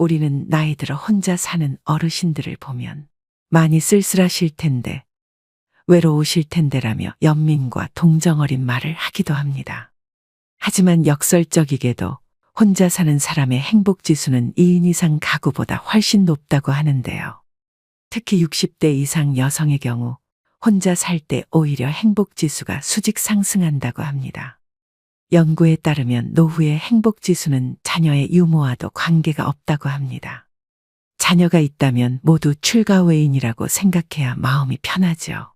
우리는 나이 들어 혼자 사는 어르신들을 보면 많이 쓸쓸하실 텐데, 외로우실 텐데라며 연민과 동정 어린 말을 하기도 합니다. 하지만 역설적이게도 혼자 사는 사람의 행복 지수는 2인 이상 가구보다 훨씬 높다고 하는데요. 특히 60대 이상 여성의 경우 혼자 살 때 오히려 행복 지수가 수직 상승한다고 합니다. 연구에 따르면 노후의 행복 지수는 자녀의 유무와도 관계가 없다고 합니다. 자녀가 있다면 모두 출가외인이라고 생각해야 마음이 편하죠.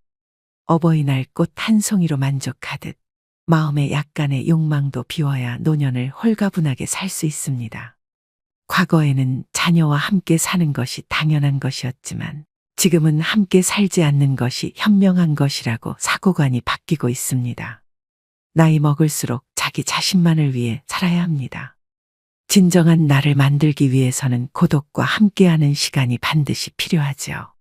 어버이날 꽃 한 송이로 만족하듯 마음의 약간의 욕망도 비워야 노년을 홀가분하게 살 수 있습니다. 과거에는 자녀와 함께 사는 것이 당연한 것이었지만 지금은 함께 살지 않는 것이 현명한 것이라고 사고관이 바뀌고 있습니다. 나이 먹을수록 자기 자신만을 위해 살아야 합니다. 진정한 나를 만들기 위해서는 고독과 함께하는 시간이 반드시 필요하죠.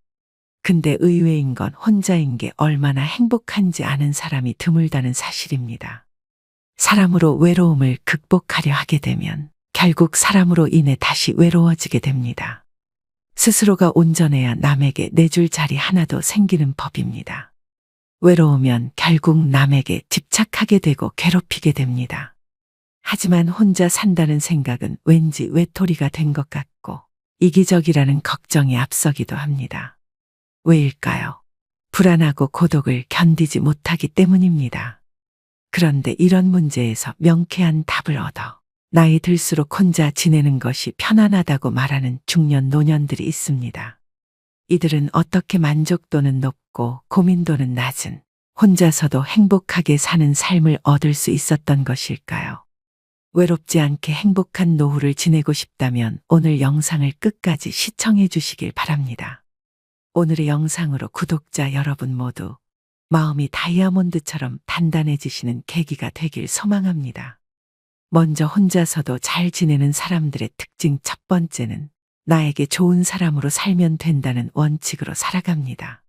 근데 의외인 건 혼자인 게 얼마나 행복한지 아는 사람이 드물다는 사실입니다. 사람으로 외로움을 극복하려 하게 되면 결국 사람으로 인해 다시 외로워지게 됩니다. 스스로가 온전해야 남에게 내줄 자리 하나도 생기는 법입니다. 외로우면 결국 남에게 집착하게 되고 괴롭히게 됩니다. 하지만 혼자 산다는 생각은 왠지 외톨이가 된 것 같고 이기적이라는 걱정이 앞서기도 합니다. 왜일까요? 불안하고 고독을 견디지 못하기 때문입니다. 그런데 이런 문제에서 명쾌한 답을 얻어 나이 들수록 혼자 지내는 것이 편안하다고 말하는 중년 노년들이 있습니다. 이들은 어떻게 만족도는 높고 고민도는 낮은 혼자서도 행복하게 사는 삶을 얻을 수 있었던 것일까요? 외롭지 않게 행복한 노후를 지내고 싶다면 오늘 영상을 끝까지 시청해 주시길 바랍니다. 오늘의 영상으로 구독자 여러분 모두 마음이 다이아몬드처럼 단단해지시는 계기가 되길 소망합니다. 먼저 혼자서도 잘 지내는 사람들의 특징 첫 번째는 나에게 좋은 사람으로 살면 된다는 원칙으로 살아갑니다.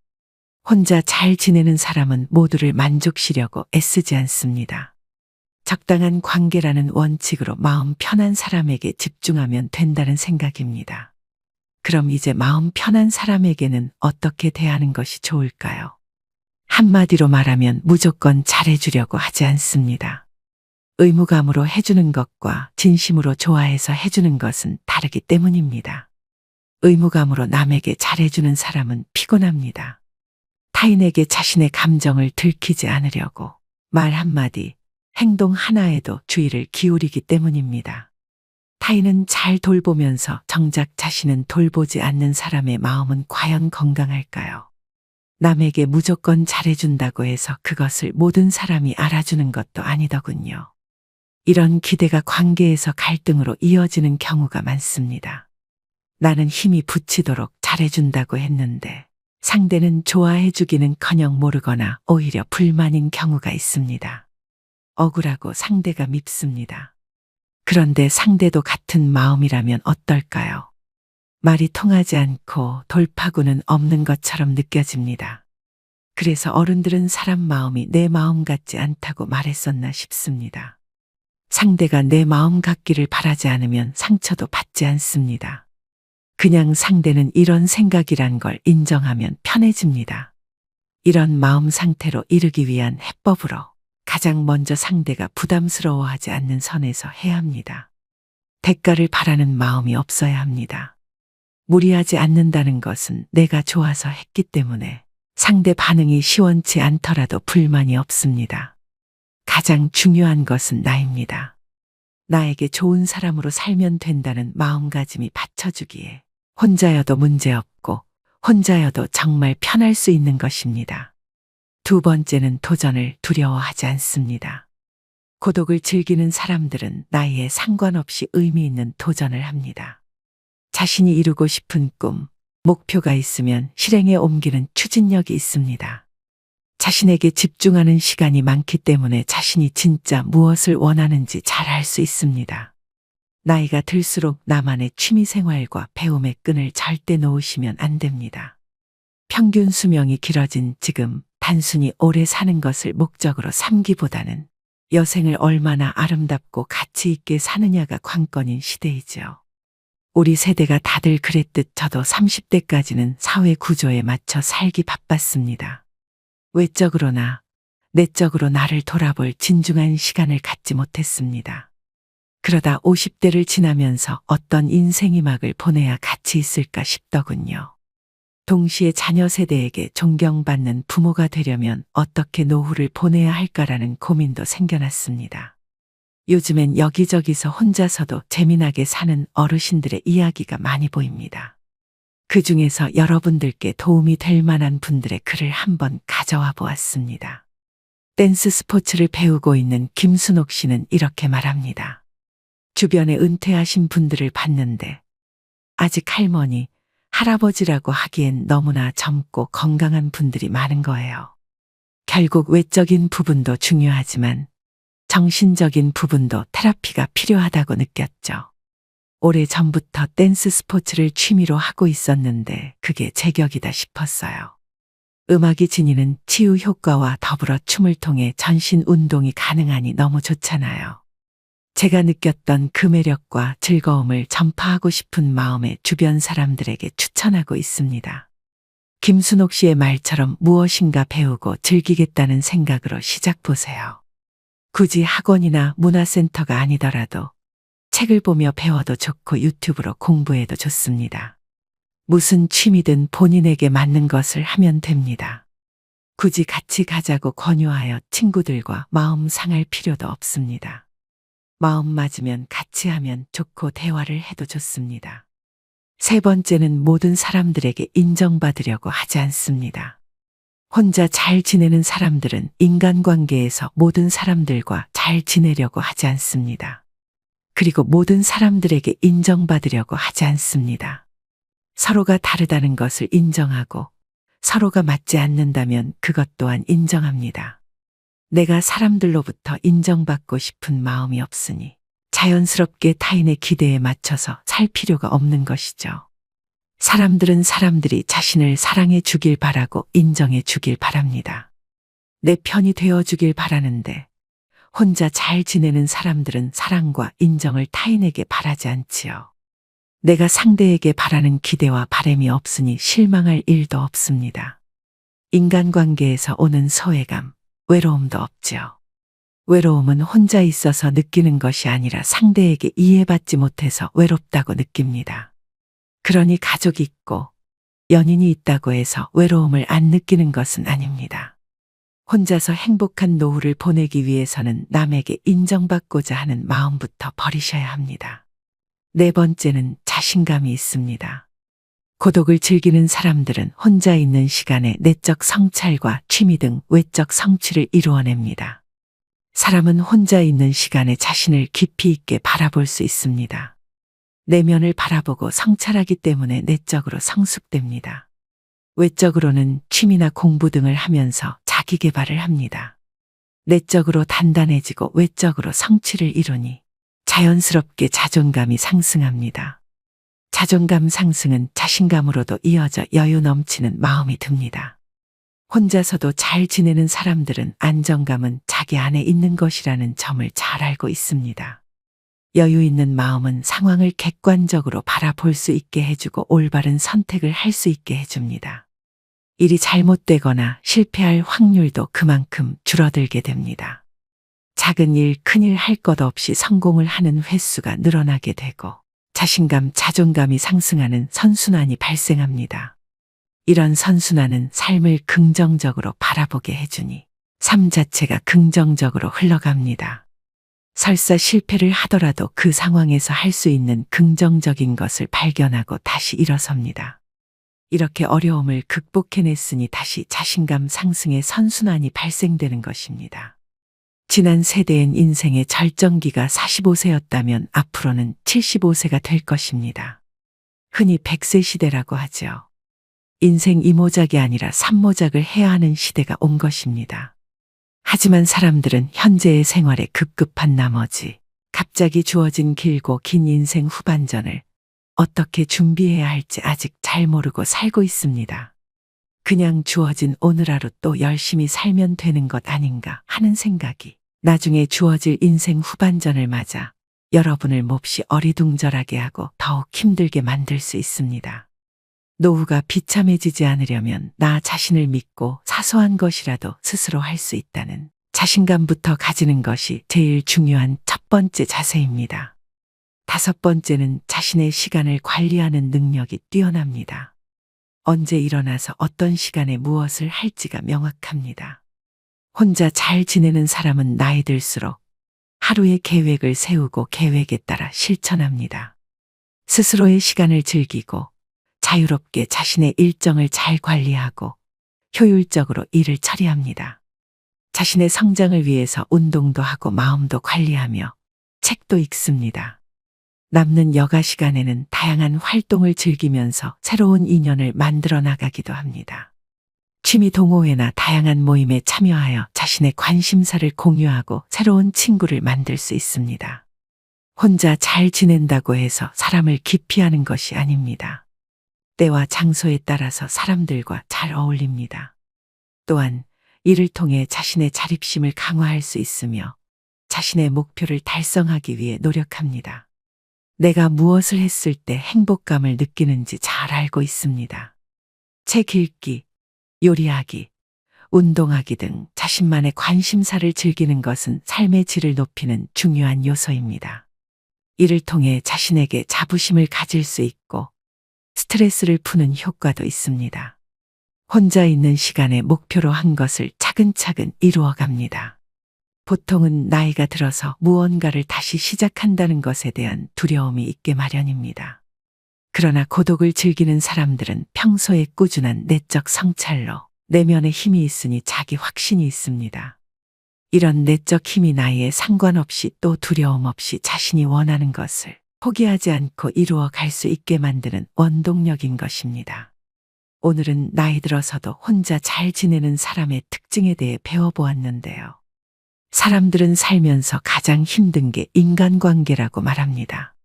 혼자 잘 지내는 사람은 모두를 만족시려고 애쓰지 않습니다. 적당한 관계라는 원칙으로 마음 편한 사람에게 집중하면 된다는 생각입니다. 그럼 이제 마음 편한 사람에게는 어떻게 대하는 것이 좋을까요? 한마디로 말하면 무조건 잘해주려고 하지 않습니다. 의무감으로 해주는 것과 진심으로 좋아해서 해주는 것은 다르기 때문입니다. 의무감으로 남에게 잘해주는 사람은 피곤합니다. 타인에게 자신의 감정을 들키지 않으려고 말 한마디, 행동 하나에도 주의를 기울이기 때문입니다. 타인은 잘 돌보면서 정작 자신은 돌보지 않는 사람의 마음은 과연 건강할까요? 남에게 무조건 잘해준다고 해서 그것을 모든 사람이 알아주는 것도 아니더군요. 이런 기대가 관계에서 갈등으로 이어지는 경우가 많습니다. 나는 힘이 붙이도록 잘해준다고 했는데 상대는 좋아해주기는커녕 모르거나 오히려 불만인 경우가 있습니다. 억울하고 상대가 밉습니다. 그런데 상대도 같은 마음이라면 어떨까요? 말이 통하지 않고 돌파구는 없는 것처럼 느껴집니다. 그래서 어른들은 사람 마음이 내 마음 같지 않다고 말했었나 싶습니다. 상대가 내 마음 같기를 바라지 않으면 상처도 받지 않습니다. 그냥 상대는 이런 생각이란 걸 인정하면 편해집니다. 이런 마음 상태로 이르기 위한 해법으로 가장 먼저 상대가 부담스러워하지 않는 선에서 해야 합니다. 대가를 바라는 마음이 없어야 합니다. 무리하지 않는다는 것은 내가 좋아서 했기 때문에 상대 반응이 시원치 않더라도 불만이 없습니다. 가장 중요한 것은 나입니다. 나에게 좋은 사람으로 살면 된다는 마음가짐이 받쳐주기에 혼자여도 문제없고 혼자여도 정말 편할 수 있는 것입니다. 두 번째는 도전을 두려워하지 않습니다. 고독을 즐기는 사람들은 나이에 상관없이 의미 있는 도전을 합니다. 자신이 이루고 싶은 꿈, 목표가 있으면 실행에 옮기는 추진력이 있습니다. 자신에게 집중하는 시간이 많기 때문에 자신이 진짜 무엇을 원하는지 잘 알 수 있습니다. 나이가 들수록 나만의 취미생활과 배움의 끈을 절대 놓으시면 안 됩니다. 평균 수명이 길어진 지금 단순히 오래 사는 것을 목적으로 삼기보다는 여생을 얼마나 아름답고 가치 있게 사느냐가 관건인 시대이죠. 우리 세대가 다들 그랬듯 저도 30대까지는 사회 구조에 맞춰 살기 바빴습니다. 외적으로나 내적으로 나를 돌아볼 진중한 시간을 갖지 못했습니다. 그러다 50대를 지나면서 어떤 인생이 막을 보내야 가치 있을까 싶더군요. 동시에 자녀 세대에게 존경받는 부모가 되려면 어떻게 노후를 보내야 할까라는 고민도 생겨났습니다. 요즘엔 여기저기서 혼자서도 재미나게 사는 어르신들의 이야기가 많이 보입니다. 그 중에서 여러분들께 도움이 될 만한 분들의 글을 한번 가져와 보았습니다. 댄스 스포츠를 배우고 있는 김순옥 씨는 이렇게 말합니다. 주변에 은퇴하신 분들을 봤는데 아직 할머니, 할아버지라고 하기엔 너무나 젊고 건강한 분들이 많은 거예요. 결국 외적인 부분도 중요하지만 정신적인 부분도 테라피가 필요하다고 느꼈죠. 오래전부터 댄스 스포츠를 취미로 하고 있었는데 그게 제격이다 싶었어요. 음악이 지니는 치유 효과와 더불어 춤을 통해 전신 운동이 가능하니 너무 좋잖아요. 제가 느꼈던 그 매력과 즐거움을 전파하고 싶은 마음에 주변 사람들에게 추천하고 있습니다. 김순옥 씨의 말처럼 무엇인가 배우고 즐기겠다는 생각으로 시작보세요. 굳이 학원이나 문화센터가 아니더라도 책을 보며 배워도 좋고 유튜브로 공부해도 좋습니다. 무슨 취미든 본인에게 맞는 것을 하면 됩니다. 굳이 같이 가자고 권유하여 친구들과 마음 상할 필요도 없습니다. 마음 맞으면 같이 하면 좋고 대화를 해도 좋습니다. 세 번째는 모든 사람들에게 인정받으려고 하지 않습니다. 혼자 잘 지내는 사람들은 인간관계에서 모든 사람들과 잘 지내려고 하지 않습니다. 그리고 모든 사람들에게 인정받으려고 하지 않습니다. 서로가 다르다는 것을 인정하고 서로가 맞지 않는다면 그것 또한 인정합니다. 내가 사람들로부터 인정받고 싶은 마음이 없으니 자연스럽게 타인의 기대에 맞춰서 살 필요가 없는 것이죠. 사람들은 사람들이 자신을 사랑해 주길 바라고 인정해 주길 바랍니다. 내 편이 되어 주길 바라는데 혼자 잘 지내는 사람들은 사랑과 인정을 타인에게 바라지 않지요. 내가 상대에게 바라는 기대와 바람이 없으니 실망할 일도 없습니다. 인간관계에서 오는 소외감, 외로움도 없지요. 외로움은 혼자 있어서 느끼는 것이 아니라 상대에게 이해받지 못해서 외롭다고 느낍니다. 그러니 가족이 있고 연인이 있다고 해서 외로움을 안 느끼는 것은 아닙니다. 혼자서 행복한 노후를 보내기 위해서는 남에게 인정받고자 하는 마음부터 버리셔야 합니다. 네 번째는 자신감이 있습니다. 고독을 즐기는 사람들은 혼자 있는 시간에 내적 성찰과 취미 등 외적 성취를 이루어냅니다. 사람은 혼자 있는 시간에 자신을 깊이 있게 바라볼 수 있습니다. 내면을 바라보고 성찰하기 때문에 내적으로 성숙됩니다. 외적으로는 취미나 공부 등을 하면서 자기 개발을 합니다. 내적으로 단단해지고 외적으로 성취를 이루니 자연스럽게 자존감이 상승합니다. 자존감 상승은 자신감으로도 이어져 여유 넘치는 마음이 듭니다. 혼자서도 잘 지내는 사람들은 안정감은 자기 안에 있는 것이라는 점을 잘 알고 있습니다. 여유 있는 마음은 상황을 객관적으로 바라볼 수 있게 해주고 올바른 선택을 할 수 있게 해줍니다. 일이 잘못되거나 실패할 확률도 그만큼 줄어들게 됩니다. 작은 일, 큰일 할 것 없이 성공을 하는 횟수가 늘어나게 되고 자신감, 자존감이 상승하는 선순환이 발생합니다. 이런 선순환은 삶을 긍정적으로 바라보게 해주니 삶 자체가 긍정적으로 흘러갑니다. 설사 실패를 하더라도 그 상황에서 할 수 있는 긍정적인 것을 발견하고 다시 일어섭니다. 이렇게 어려움을 극복해냈으니 다시 자신감 상승의 선순환이 발생되는 것입니다. 지난 세대엔 인생의 절정기가 45세였다면 앞으로는 75세가 될 것입니다. 흔히 100세 시대라고 하죠. 인생 이모작이 아니라 삼모작을 해야 하는 시대가 온 것입니다. 하지만 사람들은 현재의 생활에 급급한 나머지 갑자기 주어진 길고 긴 인생 후반전을 어떻게 준비해야 할지 아직 잘 모르고 살고 있습니다. 그냥 주어진 오늘 하루 또 열심히 살면 되는 것 아닌가 하는 생각이 나중에 주어질 인생 후반전을 맞아 여러분을 몹시 어리둥절하게 하고 더욱 힘들게 만들 수 있습니다. 노후가 비참해지지 않으려면 나 자신을 믿고 사소한 것이라도 스스로 할 수 있다는 자신감부터 가지는 것이 제일 중요한 첫 번째 자세입니다. 다섯 번째는 자신의 시간을 관리하는 능력이 뛰어납니다. 언제 일어나서 어떤 시간에 무엇을 할지가 명확합니다. 혼자 잘 지내는 사람은 나이 들수록 하루의 계획을 세우고 계획에 따라 실천합니다. 스스로의 시간을 즐기고 자유롭게 자신의 일정을 잘 관리하고 효율적으로 일을 처리합니다. 자신의 성장을 위해서 운동도 하고 마음도 관리하며 책도 읽습니다. 남는 여가 시간에는 다양한 활동을 즐기면서 새로운 인연을 만들어 나가기도 합니다. 취미 동호회나 다양한 모임에 참여하여 자신의 관심사를 공유하고 새로운 친구를 만들 수 있습니다. 혼자 잘 지낸다고 해서 사람을 기피하는 것이 아닙니다. 때와 장소에 따라서 사람들과 잘 어울립니다. 또한 이를 통해 자신의 자립심을 강화할 수 있으며 자신의 목표를 달성하기 위해 노력합니다. 내가 무엇을 했을 때 행복감을 느끼는지 잘 알고 있습니다. 책 읽기, 요리하기, 운동하기 등 자신만의 관심사를 즐기는 것은 삶의 질을 높이는 중요한 요소입니다. 이를 통해 자신에게 자부심을 가질 수 있고 스트레스를 푸는 효과도 있습니다. 혼자 있는 시간에 목표로 한 것을 차근차근 이루어 갑니다. 보통은 나이가 들어서 무언가를 다시 시작한다는 것에 대한 두려움이 있게 마련입니다. 그러나 고독을 즐기는 사람들은 평소에 꾸준한 내적 성찰로 내면에 힘이 있으니 자기 확신이 있습니다. 이런 내적 힘이 나이에 상관없이 또 두려움 없이 자신이 원하는 것을 포기하지 않고 이루어 갈 수 있게 만드는 원동력인 것입니다. 오늘은 나이 들어서도 혼자 잘 지내는 사람의 특징에 대해 배워보았는데요. 사람들은 살면서 가장 힘든 게 인간관계라고 말합니다.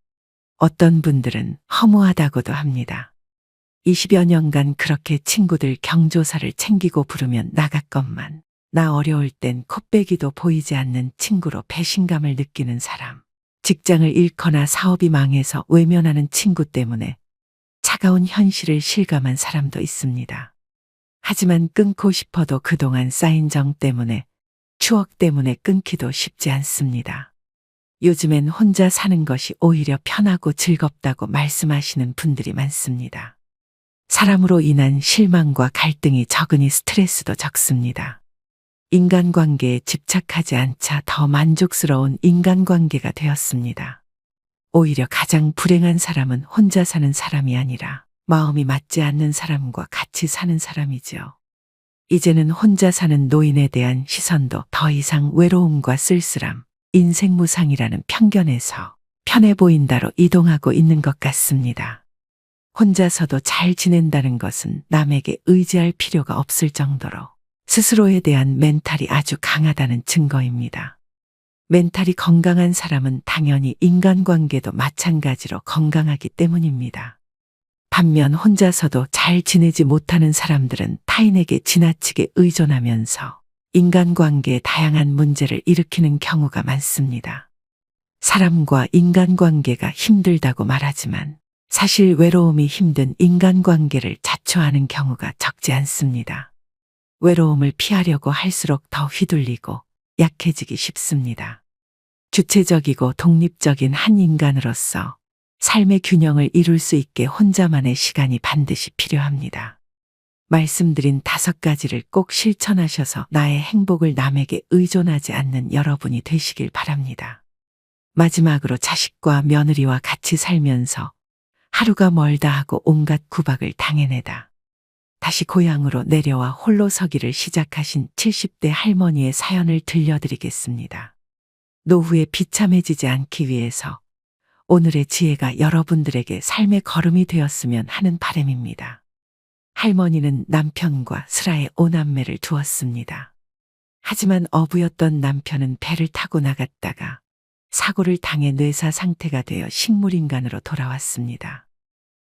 어떤 분들은 허무하다고도 합니다. 20여 년간 그렇게 친구들 경조사를 챙기고 부르면 나갔건만 나 어려울 땐 코빼기도 보이지 않는 친구로 배신감을 느끼는 사람, 직장을 잃거나 사업이 망해서 외면하는 친구 때문에 차가운 현실을 실감한 사람도 있습니다. 하지만 끊고 싶어도 그동안 쌓인 정 때문에 추억 때문에 끊기도 쉽지 않습니다. 요즘엔 혼자 사는 것이 오히려 편하고 즐겁다고 말씀하시는 분들이 많습니다. 사람으로 인한 실망과 갈등이 적으니 스트레스도 적습니다. 인간관계에 집착하지 않자 더 만족스러운 인간관계가 되었습니다. 오히려 가장 불행한 사람은 혼자 사는 사람이 아니라 마음이 맞지 않는 사람과 같이 사는 사람이죠. 이제는 혼자 사는 노인에 대한 시선도 더 이상 외로움과 쓸쓸함, 인생무상이라는 편견에서 편해 보인다로 이동하고 있는 것 같습니다. 혼자서도 잘 지낸다는 것은 남에게 의지할 필요가 없을 정도로 스스로에 대한 멘탈이 아주 강하다는 증거입니다. 멘탈이 건강한 사람은 당연히 인간관계도 마찬가지로 건강하기 때문입니다. 반면 혼자서도 잘 지내지 못하는 사람들은 타인에게 지나치게 의존하면서 인간관계에 다양한 문제를 일으키는 경우가 많습니다. 사람과 인간관계가 힘들다고 말하지만 사실 외로움이 힘든 인간관계를 자초하는 경우가 적지 않습니다. 외로움을 피하려고 할수록 더 휘둘리고 약해지기 쉽습니다. 주체적이고 독립적인 한 인간으로서 삶의 균형을 이룰 수 있게 혼자만의 시간이 반드시 필요합니다. 말씀드린 5가지를 꼭 실천하셔서 나의 행복을 남에게 의존하지 않는 여러분이 되시길 바랍니다. 마지막으로 자식과 며느리와 같이 살면서 하루가 멀다 하고 온갖 구박을 당해내다 다시 고향으로 내려와 홀로 서기를 시작하신 70대 할머니의 사연을 들려드리겠습니다. 노후에 비참해지지 않기 위해서 오늘의 지혜가 여러분들에게 삶의 걸음이 되었으면 하는 바람입니다. 할머니는 남편과 슬하에 5남매를 두었습니다. 하지만 어부였던 남편은 배를 타고 나갔다가 사고를 당해 뇌사 상태가 되어 식물인간으로 돌아왔습니다.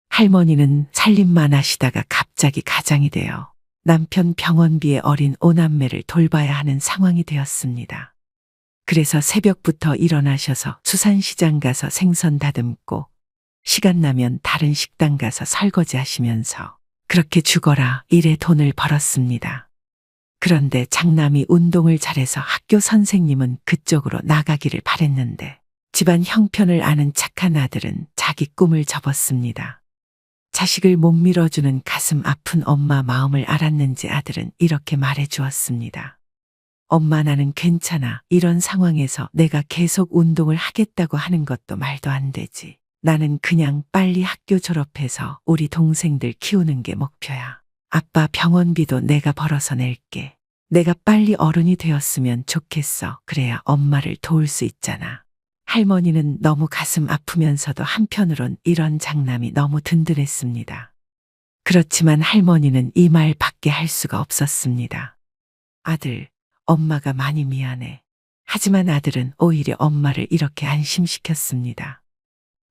할머니는 살림만 하시다가 갑자기 가장이 되어 남편 병원비에 어린 5남매를 돌봐야 하는 상황이 되었습니다. 그래서 새벽부터 일어나셔서 수산시장 가서 생선 다듬고 시간 나면 다른 식당 가서 설거지 하시면서 그렇게 죽어라 일에 돈을 벌었습니다. 그런데 장남이 운동을 잘해서 학교 선생님은 그쪽으로 나가기를 바랬는데 집안 형편을 아는 착한 아들은 자기 꿈을 접었습니다. 자식을 못 밀어주는 가슴 아픈 엄마 마음을 알았는지 아들은 이렇게 말해 주었습니다. 엄마 나는 괜찮아. 이런 상황에서 내가 계속 운동을 하겠다고 하는 것도 말도 안 되지. 나는 그냥 빨리 학교 졸업해서 우리 동생들 키우는 게 목표야. 아빠 병원비도 내가 벌어서 낼게. 내가 빨리 어른이 되었으면 좋겠어. 그래야 엄마를 도울 수 있잖아. 할머니는 너무 가슴 아프면서도 한편으론 이런 장남이 너무 든든했습니다. 그렇지만 할머니는 이 말밖에 할 수가 없었습니다. 아들, 엄마가 많이 미안해. 하지만 아들은 오히려 엄마를 이렇게 안심시켰습니다.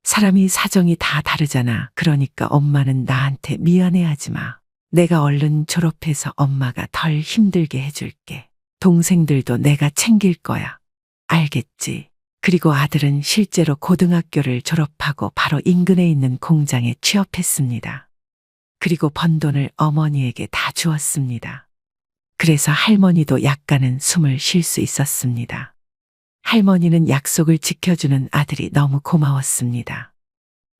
사람이 사정이 다 다르잖아. 그러니까 엄마는 나한테 미안해하지 마. 내가 얼른 졸업해서 엄마가 덜 힘들게 해줄게. 동생들도 내가 챙길 거야. 알겠지? 그리고 아들은 실제로 고등학교를 졸업하고 바로 인근에 있는 공장에 취업했습니다. 그리고 번 돈을 어머니에게 다 주었습니다. 그래서 할머니도 약간은 숨을 쉴 수 있었습니다. 할머니는 약속을 지켜주는 아들이 너무 고마웠습니다.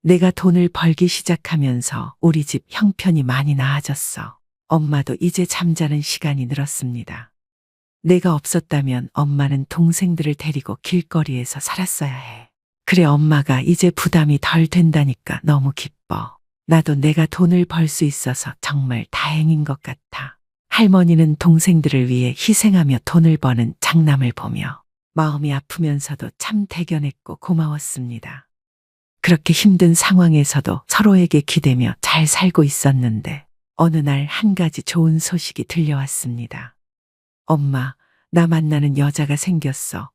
내가 돈을 벌기 시작하면서 우리 집 형편이 많이 나아졌어. 엄마도 이제 잠자는 시간이 늘었습니다. 내가 없었다면 엄마는 동생들을 데리고 길거리에서 살았어야 해. 그래 엄마가 이제 부담이 덜 된다니까 너무 기뻐. 나도 내가 돈을 벌 수 있어서 정말 다행인 것 같아. 할머니는 동생들을 위해 희생하며 돈을 버는 장남을 보며 마음이 아프면서도 참 대견했고 고마웠습니다. 그렇게 힘든 상황에서도 서로에게 기대며 잘 살고 있었는데 어느 날 한 가지 좋은 소식이 들려왔습니다. 엄마, 나 만나는 여자가 생겼어.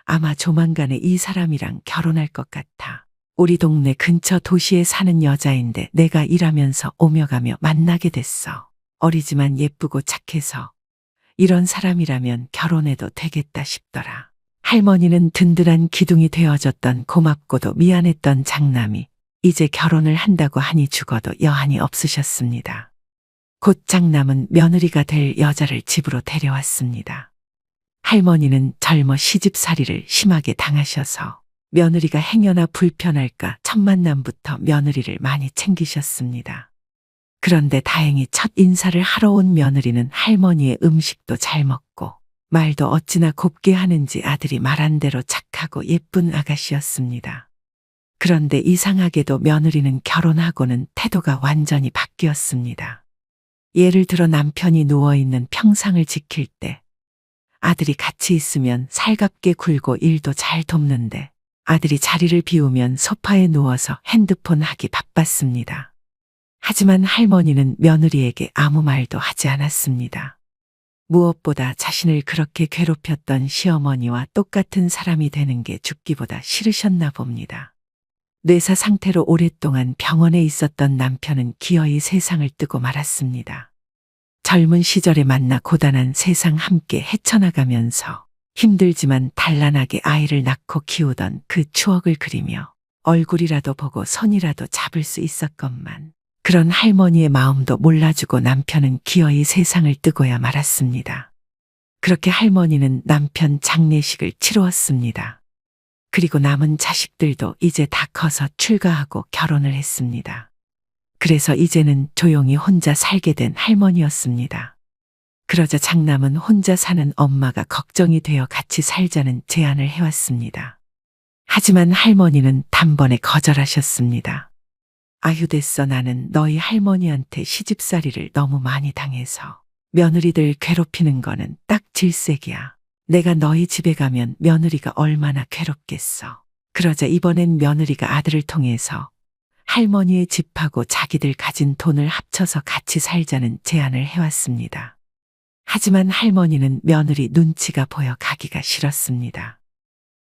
아마 조만간에 이 사람이랑 결혼할 것 같아. 우리 동네 근처 도시에 사는 여자인데 내가 일하면서 오며 가며 만나게 됐어. 어리지만 예쁘고 착해서 이런 사람이라면 결혼해도 되겠다 싶더라. 할머니는 든든한 기둥이 되어줬던 고맙고도 미안했던 장남이 이제 결혼을 한다고 하니 죽어도 여한이 없으셨습니다. 곧 장남은 며느리가 될 여자를 집으로 데려왔습니다. 할머니는 젊어 시집살이를 심하게 당하셔서 며느리가 행여나 불편할까 첫 만남부터 며느리를 많이 챙기셨습니다. 그런데 다행히 첫 인사를 하러 온 며느리는 할머니의 음식도 잘 먹고 말도 어찌나 곱게 하는지 아들이 말한 대로 착하고 예쁜 아가씨였습니다. 그런데 이상하게도 며느리는 결혼하고는 태도가 완전히 바뀌었습니다. 예를 들어 남편이 누워있는 평상을 지킬 때 아들이 같이 있으면 살갑게 굴고 일도 잘 돕는데 아들이 자리를 비우면 소파에 누워서 핸드폰 하기 바빴습니다. 하지만 할머니는 며느리에게 아무 말도 하지 않았습니다. 무엇보다 자신을 그렇게 괴롭혔던 시어머니와 똑같은 사람이 되는 게 죽기보다 싫으셨나 봅니다. 뇌사 상태로 오랫동안 병원에 있었던 남편은 기어이 세상을 뜨고 말았습니다. 젊은 시절에 만나 고단한 세상 함께 헤쳐나가면서 힘들지만 단란하게 아이를 낳고 키우던 그 추억을 그리며 얼굴이라도 보고 손이라도 잡을 수 있었건만 그런 할머니의 마음도 몰라주고 남편은 기어이 세상을 뜨고야 말았습니다. 그렇게 할머니는 남편 장례식을 치루었습니다. 그리고 남은 자식들도 이제 다 커서 출가하고 결혼을 했습니다. 그래서 이제는 조용히 혼자 살게 된 할머니였습니다. 그러자 장남은 혼자 사는 엄마가 걱정이 되어 같이 살자는 제안을 해왔습니다. 하지만 할머니는 단번에 거절하셨습니다. 아휴 됐어. 나는 너희 할머니한테 시집살이를 너무 많이 당해서 며느리들 괴롭히는 거는 딱 질색이야. 내가 너희 집에 가면 며느리가 얼마나 괴롭겠어. 그러자 이번엔 며느리가 아들을 통해서 할머니의 집하고 자기들 가진 돈을 합쳐서 같이 살자는 제안을 해왔습니다. 하지만 할머니는 며느리 눈치가 보여 가기가 싫었습니다.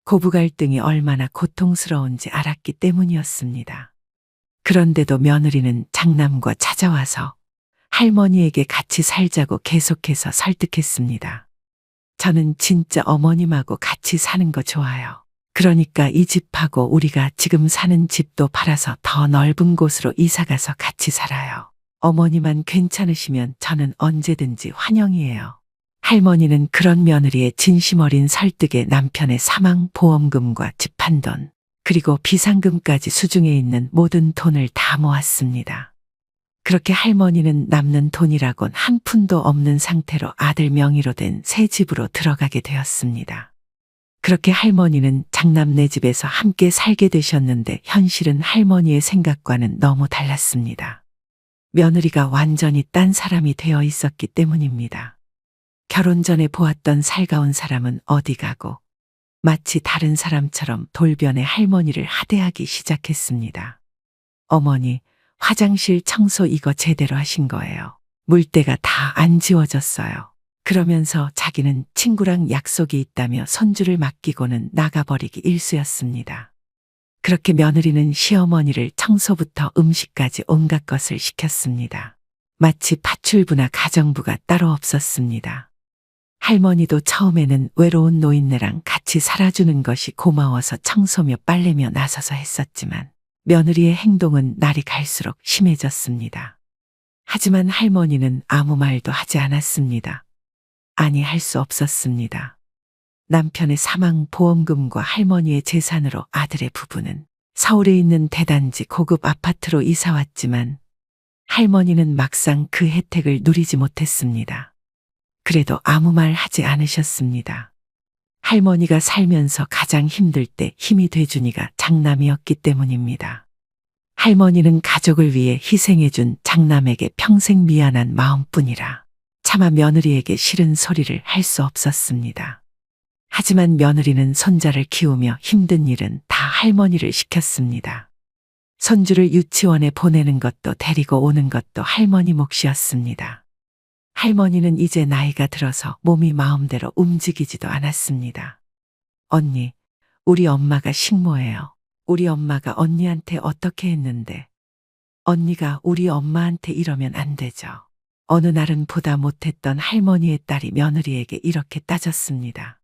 고부 갈등이 얼마나 고통스러운지 알았기 때문이었습니다. 그런데도 며느리는 장남과 찾아와서 할머니에게 같이 살자고 계속해서 설득했습니다. 저는 진짜 어머님하고 같이 사는 거 좋아요. 그러니까 이 집하고 우리가 지금 사는 집도 팔아서 더 넓은 곳으로 이사 가서 같이 살아요. 어머니만 괜찮으시면 저는 언제든지 환영이에요. 할머니는 그런 며느리의 진심 어린 설득에 남편의 사망 보험금과 집 한 돈, 그리고 비상금까지 수중에 있는 모든 돈을 다 모았습니다. 그렇게 할머니는 남는 돈이라곤 한 푼도 없는 상태로 아들 명의로 된 새 집으로 들어가게 되었습니다. 그렇게 할머니는 장남네 집에서 함께 살게 되셨는데 현실은 할머니의 생각과는 너무 달랐습니다. 며느리가 완전히 딴 사람이 되어 있었기 때문입니다. 결혼 전에 보았던 살가운 사람은 어디 가고 마치 다른 사람처럼 돌변해 할머니를 하대하기 시작했습니다. 어머니, 화장실 청소 이거 제대로 하신 거예요. 물때가 다 안 지워졌어요. 그러면서 자기는 친구랑 약속이 있다며 손주를 맡기고는 나가버리기 일쑤였습니다. 그렇게 며느리는 시어머니를 청소부터 음식까지 온갖 것을 시켰습니다. 마치 파출부나 가정부가 따로 없었습니다. 할머니도 처음에는 외로운 노인네랑 같이 살아주는 것이 고마워서 청소며 빨래며 나서서 했었지만 며느리의 행동은 날이 갈수록 심해졌습니다. 하지만 할머니는 아무 말도 하지 않았습니다. 아니, 할 수 없었습니다. 남편의 사망 보험금과 할머니의 재산으로 아들의 부부는 서울에 있는 대단지 고급 아파트로 이사 왔지만 할머니는 막상 그 혜택을 누리지 못했습니다. 그래도 아무 말 하지 않으셨습니다. 할머니가 살면서 가장 힘들 때 힘이 돼주니가 장남이었기 때문입니다. 할머니는 가족을 위해 희생해준 장남에게 평생 미안한 마음뿐이라 차마 며느리에게 싫은 소리를 할 수 없었습니다. 하지만 며느리는 손자를 키우며 힘든 일은 다 할머니를 시켰습니다. 손주를 유치원에 보내는 것도 데리고 오는 것도 할머니 몫이었습니다. 할머니는 이제 나이가 들어서 몸이 마음대로 움직이지도 않았습니다. 언니, 우리 엄마가 식모예요. 우리 엄마가 언니한테 어떻게 했는데 언니가 우리 엄마한테 이러면 안 되죠. 어느 날은 보다 못했던 할머니의 딸이 며느리에게 이렇게 따졌습니다.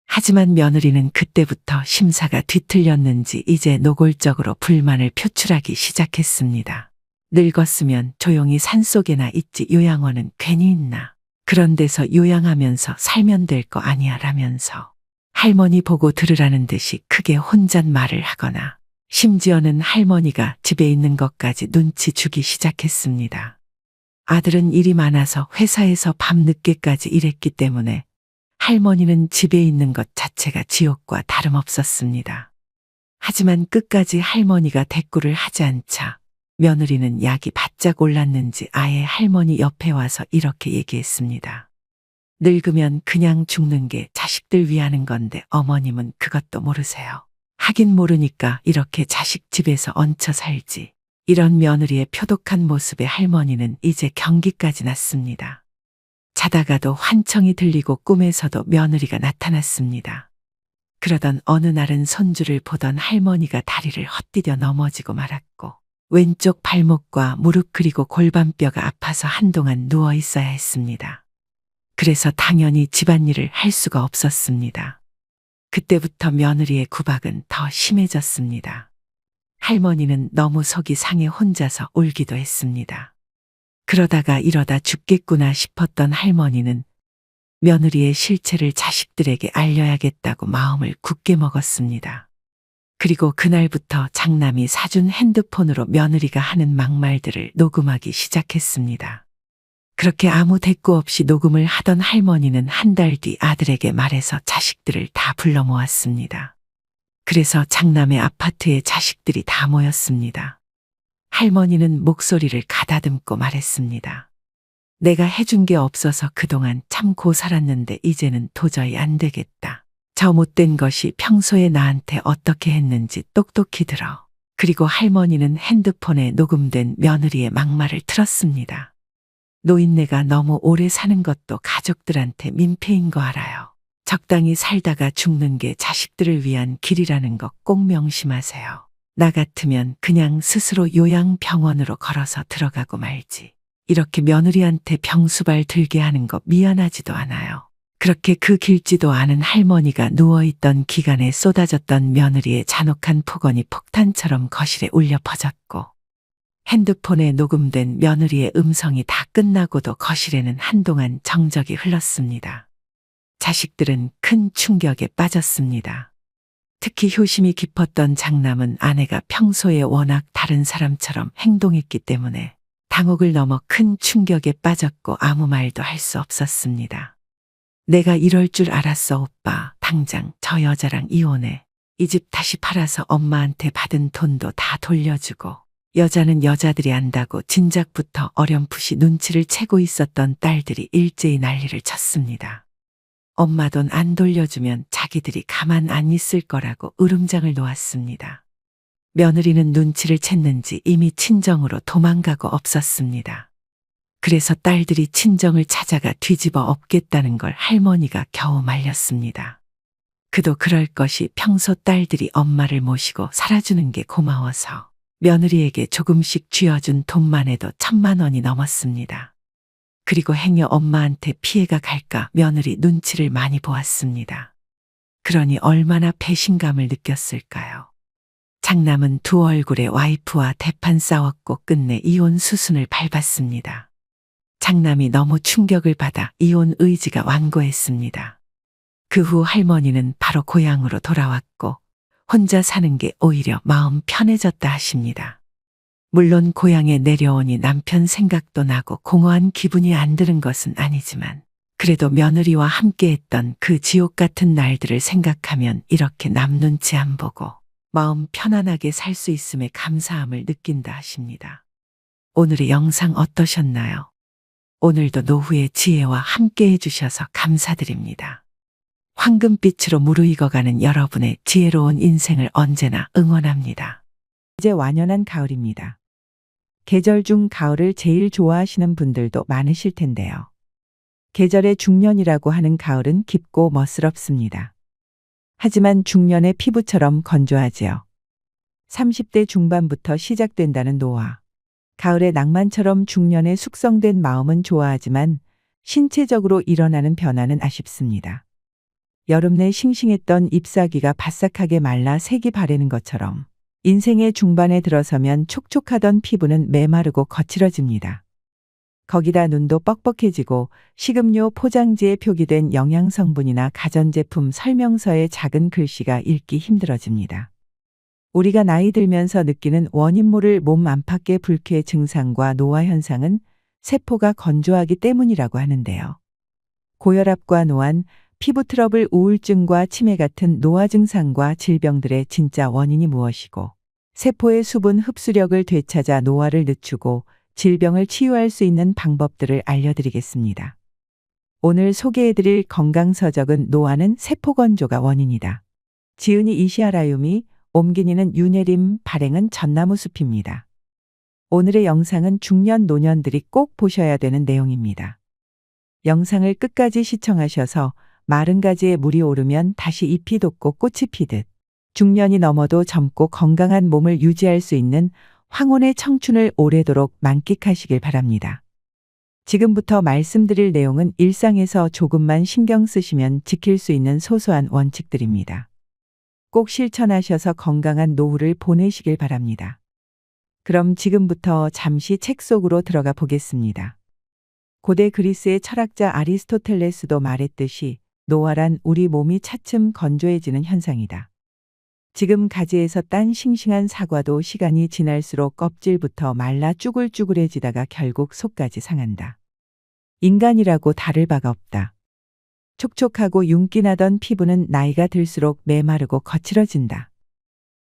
하지만 며느리는 그때부터 심사가 뒤틀렸는지 이제 노골적으로 불만을 표출하기 시작했습니다. 늙었으면 조용히 산속에나 있지 요양원은 괜히 있나. 그런 데서 요양하면서 살면 될 거 아니야 라면서 할머니 보고 들으라는 듯이 크게 혼잣말을 하거나 심지어는 할머니가 집에 있는 것까지 눈치 주기 시작했습니다. 아들은 일이 많아서 회사에서 밤늦게까지 일했기 때문에 할머니는 집에 있는 것 자체가 지옥과 다름없었습니다. 하지만 끝까지 할머니가 대꾸를 하지 않자 며느리는 약이 바짝 올랐는지 아예 할머니 옆에 와서 이렇게 얘기했습니다. 늙으면 그냥 죽는 게 자식들 위하는 건데 어머님은 그것도 모르세요. 하긴 모르니까 이렇게 자식 집에서 얹혀 살지. 이런 며느리의 표독한 모습에 할머니는 이제 경기까지 났습니다. 자다가도 환청이 들리고 꿈에서도 며느리가 나타났습니다. 그러던 어느 날은 손주를 보던 할머니가 다리를 헛디뎌 넘어지고 말았고 왼쪽 발목과 무릎 그리고 골반뼈가 아파서 한동안 누워 있어야 했습니다. 그래서 당연히 집안일을 할 수가 없었습니다. 그때부터 며느리의 구박은 더 심해졌습니다. 할머니는 너무 속이 상해 혼자서 울기도 했습니다. 그러다가 이러다 죽겠구나 싶었던 할머니는 며느리의 실체를 자식들에게 알려야겠다고 마음을 굳게 먹었습니다. 그리고 그날부터 장남이 사준 핸드폰으로 며느리가 하는 막말들을 녹음하기 시작했습니다. 그렇게 아무 대꾸 없이 녹음을 하던 할머니는 한 달 뒤 아들에게 말해서 자식들을 다 불러 모았습니다. 그래서 장남의 아파트에 자식들이 다 모였습니다. 할머니는 목소리를 가다듬고 말했습니다. 내가 해준 게 없어서 그동안 참고 살았는데 이제는 도저히 안 되겠다. 저 못된 것이 평소에 나한테 어떻게 했는지 똑똑히 들어. 그리고 할머니는 핸드폰에 녹음된 며느리의 막말을 틀었습니다. 노인네가 너무 오래 사는 것도 가족들한테 민폐인 거 알아요. 적당히 살다가 죽는 게 자식들을 위한 길이라는 거 꼭 명심하세요. 나 같으면 그냥 스스로 요양병원으로 걸어서 들어가고 말지. 이렇게 며느리한테 병수발 들게 하는 거 미안하지도 않아요. 그렇게 그 길지도 않은 할머니가 누워있던 기간에 쏟아졌던 며느리의 잔혹한 폭언이 폭탄처럼 거실에 울려 퍼졌고 핸드폰에 녹음된 며느리의 음성이 다 끝나고도 거실에는 한동안 정적이 흘렀습니다. 자식들은 큰 충격에 빠졌습니다. 특히 효심이 깊었던 장남은 아내가 평소에 워낙 다른 사람처럼 행동했기 때문에 당혹을 넘어 큰 충격에 빠졌고 아무 말도 할 수 없었습니다. 내가 이럴 줄 알았어, 오빠. 당장 저 여자랑 이혼해. 이 집 다시 팔아서 엄마한테 받은 돈도 다 돌려주고. 여자는 여자들이 안다고 진작부터 어렴풋이 눈치를 채고 있었던 딸들이 일제히 난리를 쳤습니다. 엄마 돈 안 돌려주면 자기들이 가만 안 있을 거라고 으름장을 놓았습니다. 며느리는 눈치를 챘는지 이미 친정으로 도망가고 없었습니다. 그래서 딸들이 친정을 찾아가 뒤집어 엎겠다는 걸 할머니가 겨우 말렸습니다. 그도 그럴 것이 평소 딸들이 엄마를 모시고 살아주는 게 고마워서 며느리에게 조금씩 쥐어준 돈만 해도 1,000만 원이 넘었습니다. 그리고 행여 엄마한테 피해가 갈까 며느리 눈치를 많이 보았습니다. 그러니 얼마나 배신감을 느꼈을까요? 장남은 두 얼굴에 와이프와 대판 싸웠고 끝내 이혼 수순을 밟았습니다. 장남이 너무 충격을 받아 이혼 의지가 완고했습니다. 그 후 할머니는 바로 고향으로 돌아왔고 혼자 사는 게 오히려 마음 편해졌다 하십니다. 물론 고향에 내려오니 남편 생각도 나고 공허한 기분이 안 드는 것은 아니지만 그래도 며느리와 함께했던 그 지옥 같은 날들을 생각하면 이렇게 남 눈치 안 보고 마음 편안하게 살 수 있음에 감사함을 느낀다 하십니다. 오늘의 영상 어떠셨나요? 오늘도 노후의 지혜와 함께 해주셔서 감사드립니다. 황금빛으로 무르익어가는 여러분의 지혜로운 인생을 언제나 응원합니다. 이제 완연한 가을입니다. 계절 중 가을을 제일 좋아하시는 분들도 많으실 텐데요. 계절의 중년이라고 하는 가을은 깊고 멋스럽습니다. 하지만 중년의 피부처럼 건조하지요. 30대 중반부터 시작된다는 노화. 가을의 낭만처럼 중년의 숙성된 마음은 좋아하지만 신체적으로 일어나는 변화는 아쉽습니다. 여름 내 싱싱했던 잎사귀가 바싹하게 말라 색이 바래는 것처럼 인생의 중반에 들어서면 촉촉하던 피부는 메마르고 거칠어집니다. 거기다 눈도 뻑뻑해지고 식음료 포장지에 표기된 영양성분이나 가전제품 설명서의 작은 글씨가 읽기 힘들어집니다. 우리가 나이 들면서 느끼는 원인 모를 몸 안팎의 불쾌 증상과 노화 현상은 세포가 건조하기 때문이라고 하는데요. 고혈압과 노안, 피부 트러블, 우울증과 치매 같은 노화 증상과 질병들의 진짜 원인이 무엇이고 세포의 수분 흡수력을 되찾아 노화를 늦추고 질병을 치유할 수 있는 방법들을 알려드리겠습니다. 오늘 소개해드릴 건강서적은 노화는 세포 건조가 원인이다. 지은이 이시아라유미, 옴기니는 유네림, 발행은 전나무숲입니다. 오늘의 영상은 중년 노년들이 꼭 보셔야 되는 내용입니다. 영상을 끝까지 시청하셔서 마른 가지에 물이 오르면 다시 잎이 돋고 꽃이 피듯 중년이 넘어도 젊고 건강한 몸을 유지할 수 있는 황혼의 청춘을 오래도록 만끽하시길 바랍니다. 지금부터 말씀드릴 내용은 일상에서 조금만 신경 쓰시면 지킬 수 있는 소소한 원칙들입니다. 꼭 실천하셔서 건강한 노후를 보내시길 바랍니다. 그럼 지금부터 잠시 책 속으로 들어가 보겠습니다. 고대 그리스의 철학자 아리스토텔레스도 말했듯이 노화란 우리 몸이 차츰 건조해지는 현상이다. 지금 가지에서 딴 싱싱한 사과도 시간이 지날수록 껍질부터 말라 쭈글쭈글해지다가 결국 속까지 상한다. 인간이라고 다를 바가 없다. 촉촉하고 윤기나던 피부는 나이가 들수록 메마르고 거칠어진다.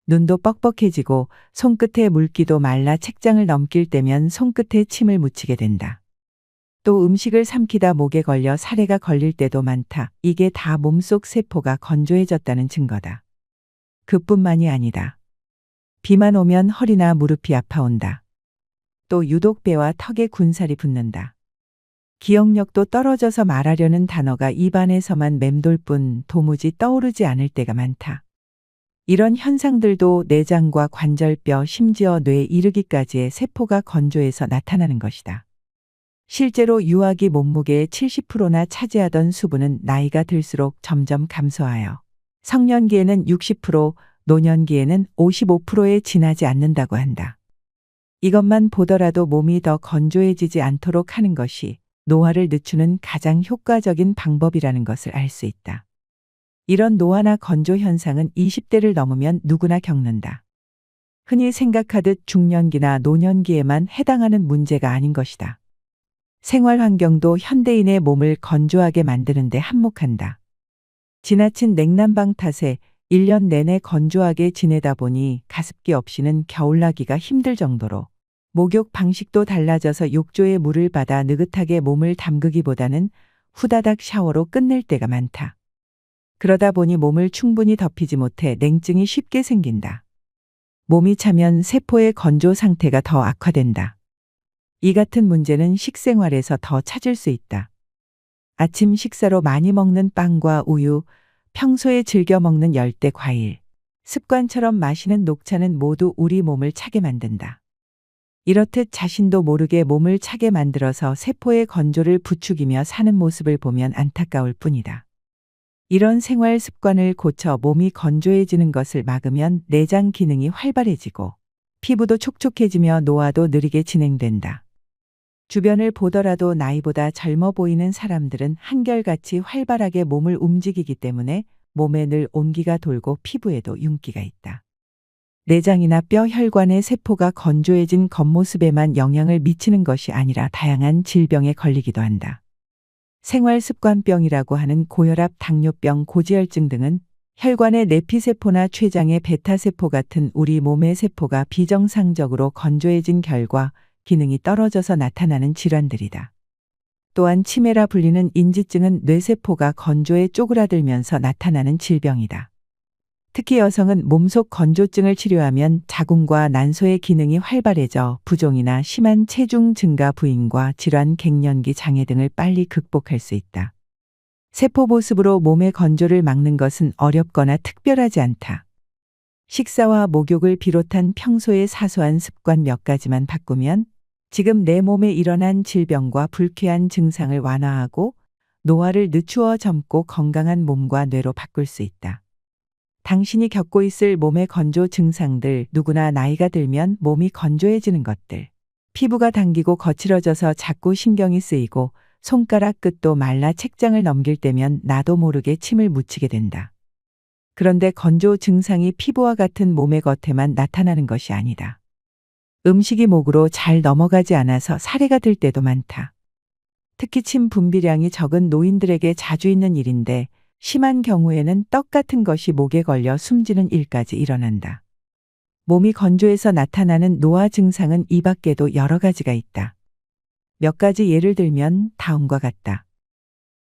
눈도 뻑뻑해지고 손끝에 물기도 말라 책장을 넘길 때면 손끝에 침을 묻히게 된다. 또 음식을 삼키다 목에 걸려 사례가 걸릴 때도 많다. 이게 다 몸속 세포가 건조해졌다는 증거다. 그뿐만이 아니다. 비만 오면 허리나 무릎이 아파온다. 또 유독 배와 턱에 군살이 붙는다. 기억력도 떨어져서 말하려는 단어가 입안에서만 맴돌 뿐 도무지 떠오르지 않을 때가 많다. 이런 현상들도 내장과 관절뼈 심지어 뇌에 이르기까지의 세포가 건조해서 나타나는 것이다. 실제로 유아기 몸무게의 70%나 차지하던 수분은 나이가 들수록 점점 감소하여 성년기에는 60%, 노년기에는 55%에 지나지 않는다고 한다. 이것만 보더라도 몸이 더 건조해지지 않도록 하는 것이 노화를 늦추는 가장 효과적인 방법이라는 것을 알 수 있다. 이런 노화나 건조 현상은 20대를 넘으면 누구나 겪는다. 흔히 생각하듯 중년기나 노년기에만 해당하는 문제가 아닌 것이다. 생활 환경도 현대인의 몸을 건조하게 만드는 데 한몫한다. 지나친 냉난방 탓에 1년 내내 건조하게 지내다 보니 가습기 없이는 겨울나기가 힘들 정도로 목욕 방식도 달라져서 욕조에 물을 받아 느긋하게 몸을 담그기보다는 후다닥 샤워로 끝낼 때가 많다. 그러다 보니 몸을 충분히 덮이지 못해 냉증이 쉽게 생긴다. 몸이 차면 세포의 건조 상태가 더 악화된다. 이 같은 문제는 식생활에서 더 찾을 수 있다. 아침 식사로 많이 먹는 빵과 우유, 평소에 즐겨 먹는 열대 과일, 습관처럼 마시는 녹차는 모두 우리 몸을 차게 만든다. 이렇듯 자신도 모르게 몸을 차게 만들어서 세포의 건조를 부추기며 사는 모습을 보면 안타까울 뿐이다. 이런 생활 습관을 고쳐 몸이 건조해지는 것을 막으면 내장 기능이 활발해지고 피부도 촉촉해지며 노화도 느리게 진행된다. 주변을 보더라도 나이보다 젊어 보이는 사람들은 한결같이 활발하게 몸을 움직이기 때문에 몸에 늘 온기가 돌고 피부에도 윤기가 있다. 내장이나 뼈 혈관의 세포가 건조해진 겉모습에만 영향을 미치는 것이 아니라 다양한 질병에 걸리기도 한다. 생활습관병이라고 하는 고혈압, 당뇨병, 고지혈증 등은 혈관의 내피세포나 췌장의 베타세포 같은 우리 몸의 세포가 비정상적으로 건조해진 결과 기능이 떨어져서 나타나는 질환들이다. 또한 치매라 불리는 인지증은 뇌세포가 건조에 쪼그라들면서 나타나는 질병이다. 특히 여성은 몸속 건조증을 치료하면 자궁과 난소의 기능이 활발해져 부종이나 심한 체중 증가 부인과 질환, 갱년기 장애 등을 빨리 극복할 수 있다. 세포 보습으로 몸의 건조를 막는 것은 어렵거나 특별하지 않다. 식사와 목욕을 비롯한 평소의 사소한 습관 몇 가지만 바꾸면 지금 내 몸에 일어난 질병과 불쾌한 증상을 완화하고 노화를 늦추어 젊고 건강한 몸과 뇌로 바꿀 수 있다. 당신이 겪고 있을 몸의 건조 증상들, 누구나 나이가 들면 몸이 건조해지는 것들, 피부가 당기고 거칠어져서 자꾸 신경이 쓰이고 손가락 끝도 말라 책장을 넘길 때면 나도 모르게 침을 묻히게 된다. 그런데 건조 증상이 피부와 같은 몸의 겉에만 나타나는 것이 아니다. 음식이 목으로 잘 넘어가지 않아서 사례가 들 때도 많다. 특히 침 분비량이 적은 노인들에게 자주 있는 일인데 심한 경우에는 떡 같은 것이 목에 걸려 숨지는 일까지 일어난다. 몸이 건조해서 나타나는 노화 증상은 이 밖에도 여러 가지가 있다. 몇 가지 예를 들면 다음과 같다.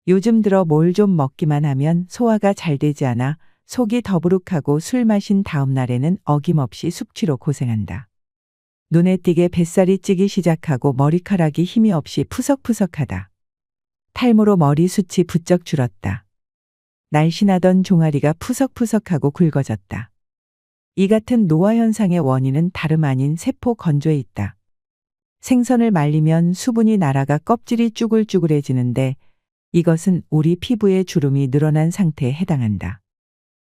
요즘 들어 뭘 좀 먹기만 하면 소화가 잘 되지 않아 속이 더부룩하고 술 마신 다음 날에는 어김없이 숙취로 고생한다. 눈에 띄게 뱃살이 찌기 시작하고 머리카락이 힘이 없이 푸석푸석하다. 탈모로 머리숱이 부쩍 줄었다. 날씬하던 종아리가 푸석푸석하고 굵어졌다. 이 같은 노화 현상의 원인은 다름 아닌 세포 건조에 있다. 생선을 말리면 수분이 날아가 껍질이 쭈글쭈글해지는데 이것은 우리 피부의 주름이 늘어난 상태에 해당한다.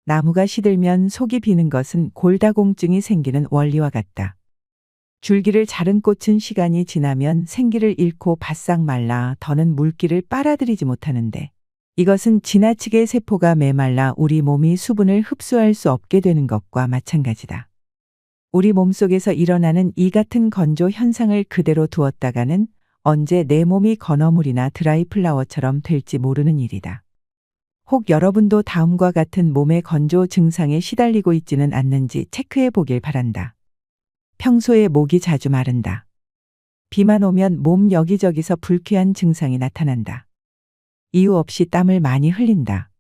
나무가 시들면 속이 비는 것은 골다공증이 생기는 원리와 같다. 줄기를 자른 꽃은 시간이 지나면 생기를 잃고 바싹 말라 더는 물기를 빨아들이지 못하는데 이것은 지나치게 세포가 메말라 우리 몸이 수분을 흡수할 수 없게 되는 것과 마찬가지다. 우리 몸속에서 일어나는 이 같은 건조 현상을 그대로 두었다가는 언제 내 몸이 건어물이나 드라이 플라워처럼 될지 모르는 일이다. 혹 여러분도 다음과 같은 몸의 건조 증상에 시달리고 있지는 않는지 체크해 보길 바란다. 평소에 목이 자주 마른다. 비만 오면 몸 여기저기서 불쾌한 증상이 나타난다. 이유 없이 땀을 많이 흘린다.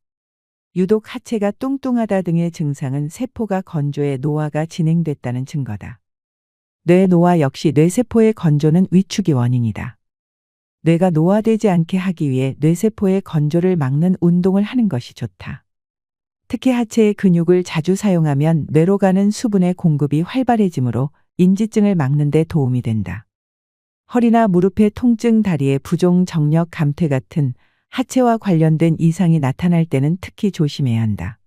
유독 하체가 뚱뚱하다 등의 증상은 세포가 건조해 노화가 진행됐다는 증거다. 뇌 노화 역시 뇌세포의 건조는 위축이 원인이다. 뇌가 노화되지 않게 하기 위해 뇌세포의 건조를 막는 운동을 하는 것이 좋다. 특히 하체의 근육을 자주 사용하면 뇌로 가는 수분의 공급이 활발해지므로 인지증을 막는 데 도움이 된다. 허리나 무릎의 통증, 다리의 부종, 정력 감퇴 같은 하체와 관련된 이상이 나타날 때는 특히 조심해야 한다.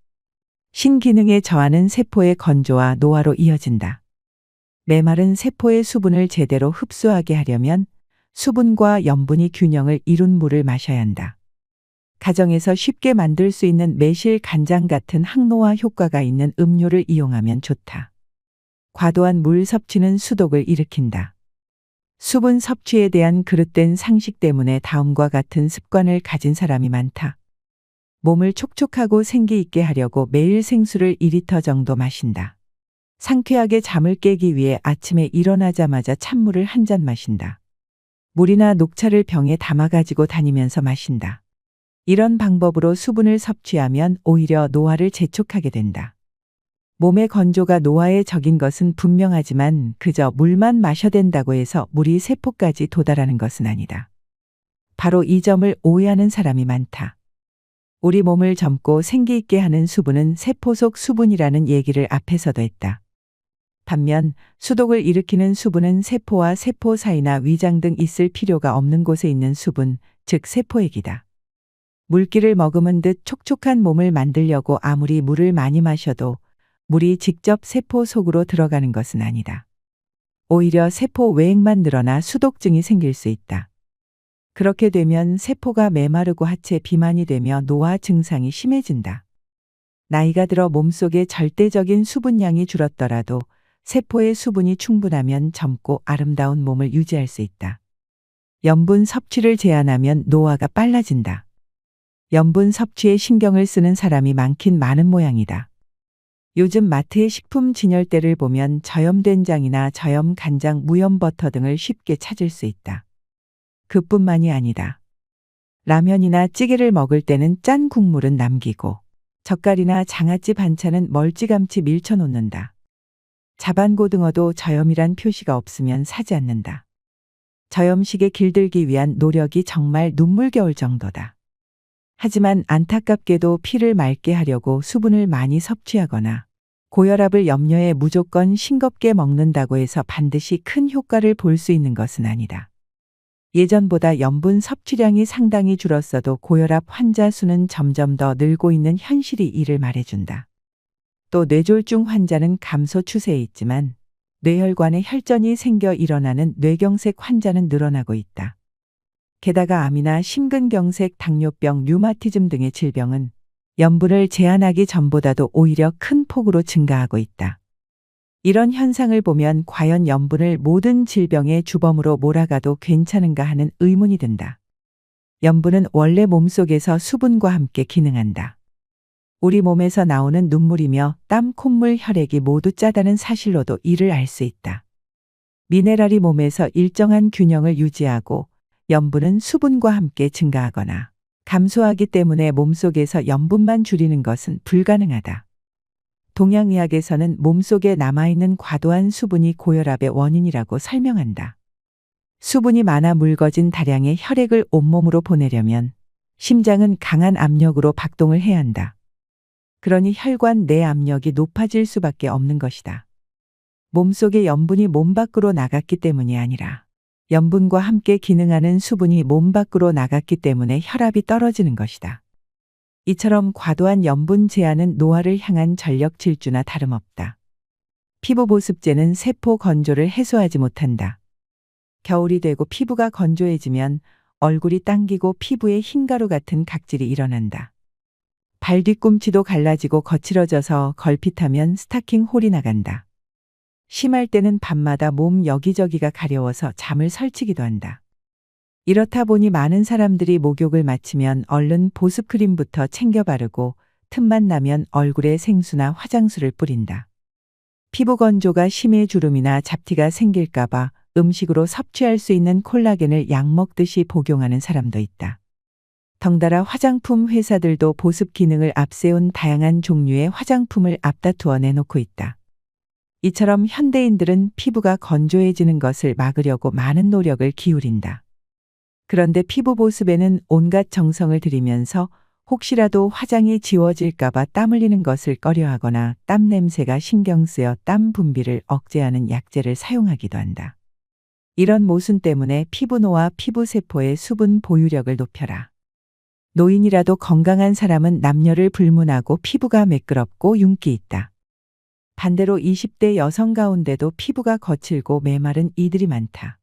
신기능의 저하는 세포의 건조와 노화로 이어진다. 메마른 세포의 수분을 제대로 흡수하게 하려면 수분과 염분이 균형을 이룬 물을 마셔야 한다. 가정에서 쉽게 만들 수 있는 매실, 간장 같은 항노화 효과가 있는 음료를 이용하면 좋다. 과도한 물 섭취는 수독을 일으킨다. 수분 섭취에 대한 그릇된 상식 때문에 다음과 같은 습관을 가진 사람이 많다. 몸을 촉촉하고 생기 있게 하려고 매일 생수를 2리터 정도 마신다. 상쾌하게 잠을 깨기 위해 아침에 일어나자마자 찬물을 한 잔 마신다. 물이나 녹차를 병에 담아 가지고 다니면서 마신다. 이런 방법으로 수분을 섭취하면 오히려 노화를 재촉하게 된다. 몸의 건조가 노화에 적인 것은 분명하지만 그저 물만 마셔댄다고 해서 물이 세포까지 도달하는 것은 아니다. 바로 이 점을 오해하는 사람이 많다. 우리 몸을 젊고 생기 있게 하는 수분은 세포 속 수분이라는 얘기를 앞에서도 했다. 반면 수독을 일으키는 수분은 세포와 세포 사이나 위장 등 있을 필요가 없는 곳에 있는 수분, 즉 세포액이다. 물기를 머금은 듯 촉촉한 몸을 만들려고 아무리 물을 많이 마셔도 물이 직접 세포 속으로 들어가는 것은 아니다. 오히려 세포 외액만 늘어나 수독증이 생길 수 있다. 그렇게 되면 세포가 메마르고 하체 비만이 되며 노화 증상이 심해진다. 나이가 들어 몸속에 절대적인 수분량이 줄었더라도 세포의 수분이 충분하면 젊고 아름다운 몸을 유지할 수 있다. 염분 섭취를 제한하면 노화가 빨라진다. 염분 섭취에 신경을 쓰는 사람이 많긴 많은 모양이다. 요즘 마트의 식품 진열대를 보면 저염 된장이나 저염 간장, 무염 버터 등을 쉽게 찾을 수 있다. 그뿐만이 아니다. 라면이나 찌개를 먹을 때는 짠 국물은 남기고 젓갈이나 장아찌 반찬은 멀찌감치 밀쳐놓는다. 자반고등어도 저염이란 표시가 없으면 사지 않는다. 저염식에 길들기 위한 노력이 정말 눈물겨울 정도다. 하지만 안타깝게도 피를 맑게 하려고 수분을 많이 섭취하거나 고혈압을 염려해 무조건 싱겁게 먹는다고 해서 반드시 큰 효과를 볼 수 있는 것은 아니다. 예전보다 염분 섭취량이 상당히 줄었어도 고혈압 환자 수는 점점 더 늘고 있는 현실이 이를 말해준다. 또 뇌졸중 환자는 감소 추세에 있지만 뇌혈관에 혈전이 생겨 일어나는 뇌경색 환자는 늘어나고 있다. 게다가 암이나 심근경색, 당뇨병, 류마티즘 등의 질병은 염분을 제한하기 전보다도 오히려 큰 폭으로 증가하고 있다. 이런 현상을 보면 과연 염분을 모든 질병의 주범으로 몰아가도 괜찮은가 하는 의문이 든다. 염분은 원래 몸속에서 수분과 함께 기능한다. 우리 몸에서 나오는 눈물이며 땀, 콧물, 혈액이 모두 짜다는 사실로도 이를 알 수 있다. 미네랄이 몸에서 일정한 균형을 유지하고 염분은 수분과 함께 증가하거나 감소하기 때문에 몸속에서 염분만 줄이는 것은 불가능하다. 동양의학에서는 몸속에 남아있는 과도한 수분이 고혈압의 원인이라고 설명한다. 수분이 많아 묽어진 다량의 혈액을 온몸으로 보내려면 심장은 강한 압력으로 박동을 해야 한다. 그러니 혈관 내 압력이 높아질 수밖에 없는 것이다. 몸속의 염분이 몸 밖으로 나갔기 때문이 아니라 염분과 함께 기능하는 수분이 몸 밖으로 나갔기 때문에 혈압이 떨어지는 것이다. 이처럼 과도한 염분 제한은 노화를 향한 전력 질주나 다름없다. 피부 보습제는 세포 건조를 해소하지 못한다. 겨울이 되고 피부가 건조해지면 얼굴이 당기고 피부에 흰가루 같은 각질이 일어난다. 발 뒤꿈치도 갈라지고 거칠어져서 걸핏하면 스타킹 홀이 나간다. 심할 때는 밤마다 몸 여기저기가 가려워서 잠을 설치기도 한다. 이렇다 보니 많은 사람들이 목욕을 마치면 얼른 보습크림부터 챙겨 바르고 틈만 나면 얼굴에 생수나 화장수를 뿌린다. 피부 건조가 심해 주름이나 잡티가 생길까봐 음식으로 섭취할 수 있는 콜라겐을 약 먹듯이 복용하는 사람도 있다. 덩달아 화장품 회사들도 보습 기능을 앞세운 다양한 종류의 화장품을 앞다투어 내놓고 있다. 이처럼 현대인들은 피부가 건조해지는 것을 막으려고 많은 노력을 기울인다. 그런데 피부 보습에는 온갖 정성을 들이면서 혹시라도 화장이 지워질까봐 땀 흘리는 것을 꺼려하거나 땀 냄새가 신경 쓰여 땀 분비를 억제하는 약재를 사용하기도 한다. 이런 모순 때문에 피부노화 피부세포의 수분 보유력을 높여라. 노인이라도 건강한 사람은 남녀를 불문하고 피부가 매끄럽고 윤기 있다. 반대로 20대 여성 가운데도 피부가 거칠고 메마른 이들이 많다.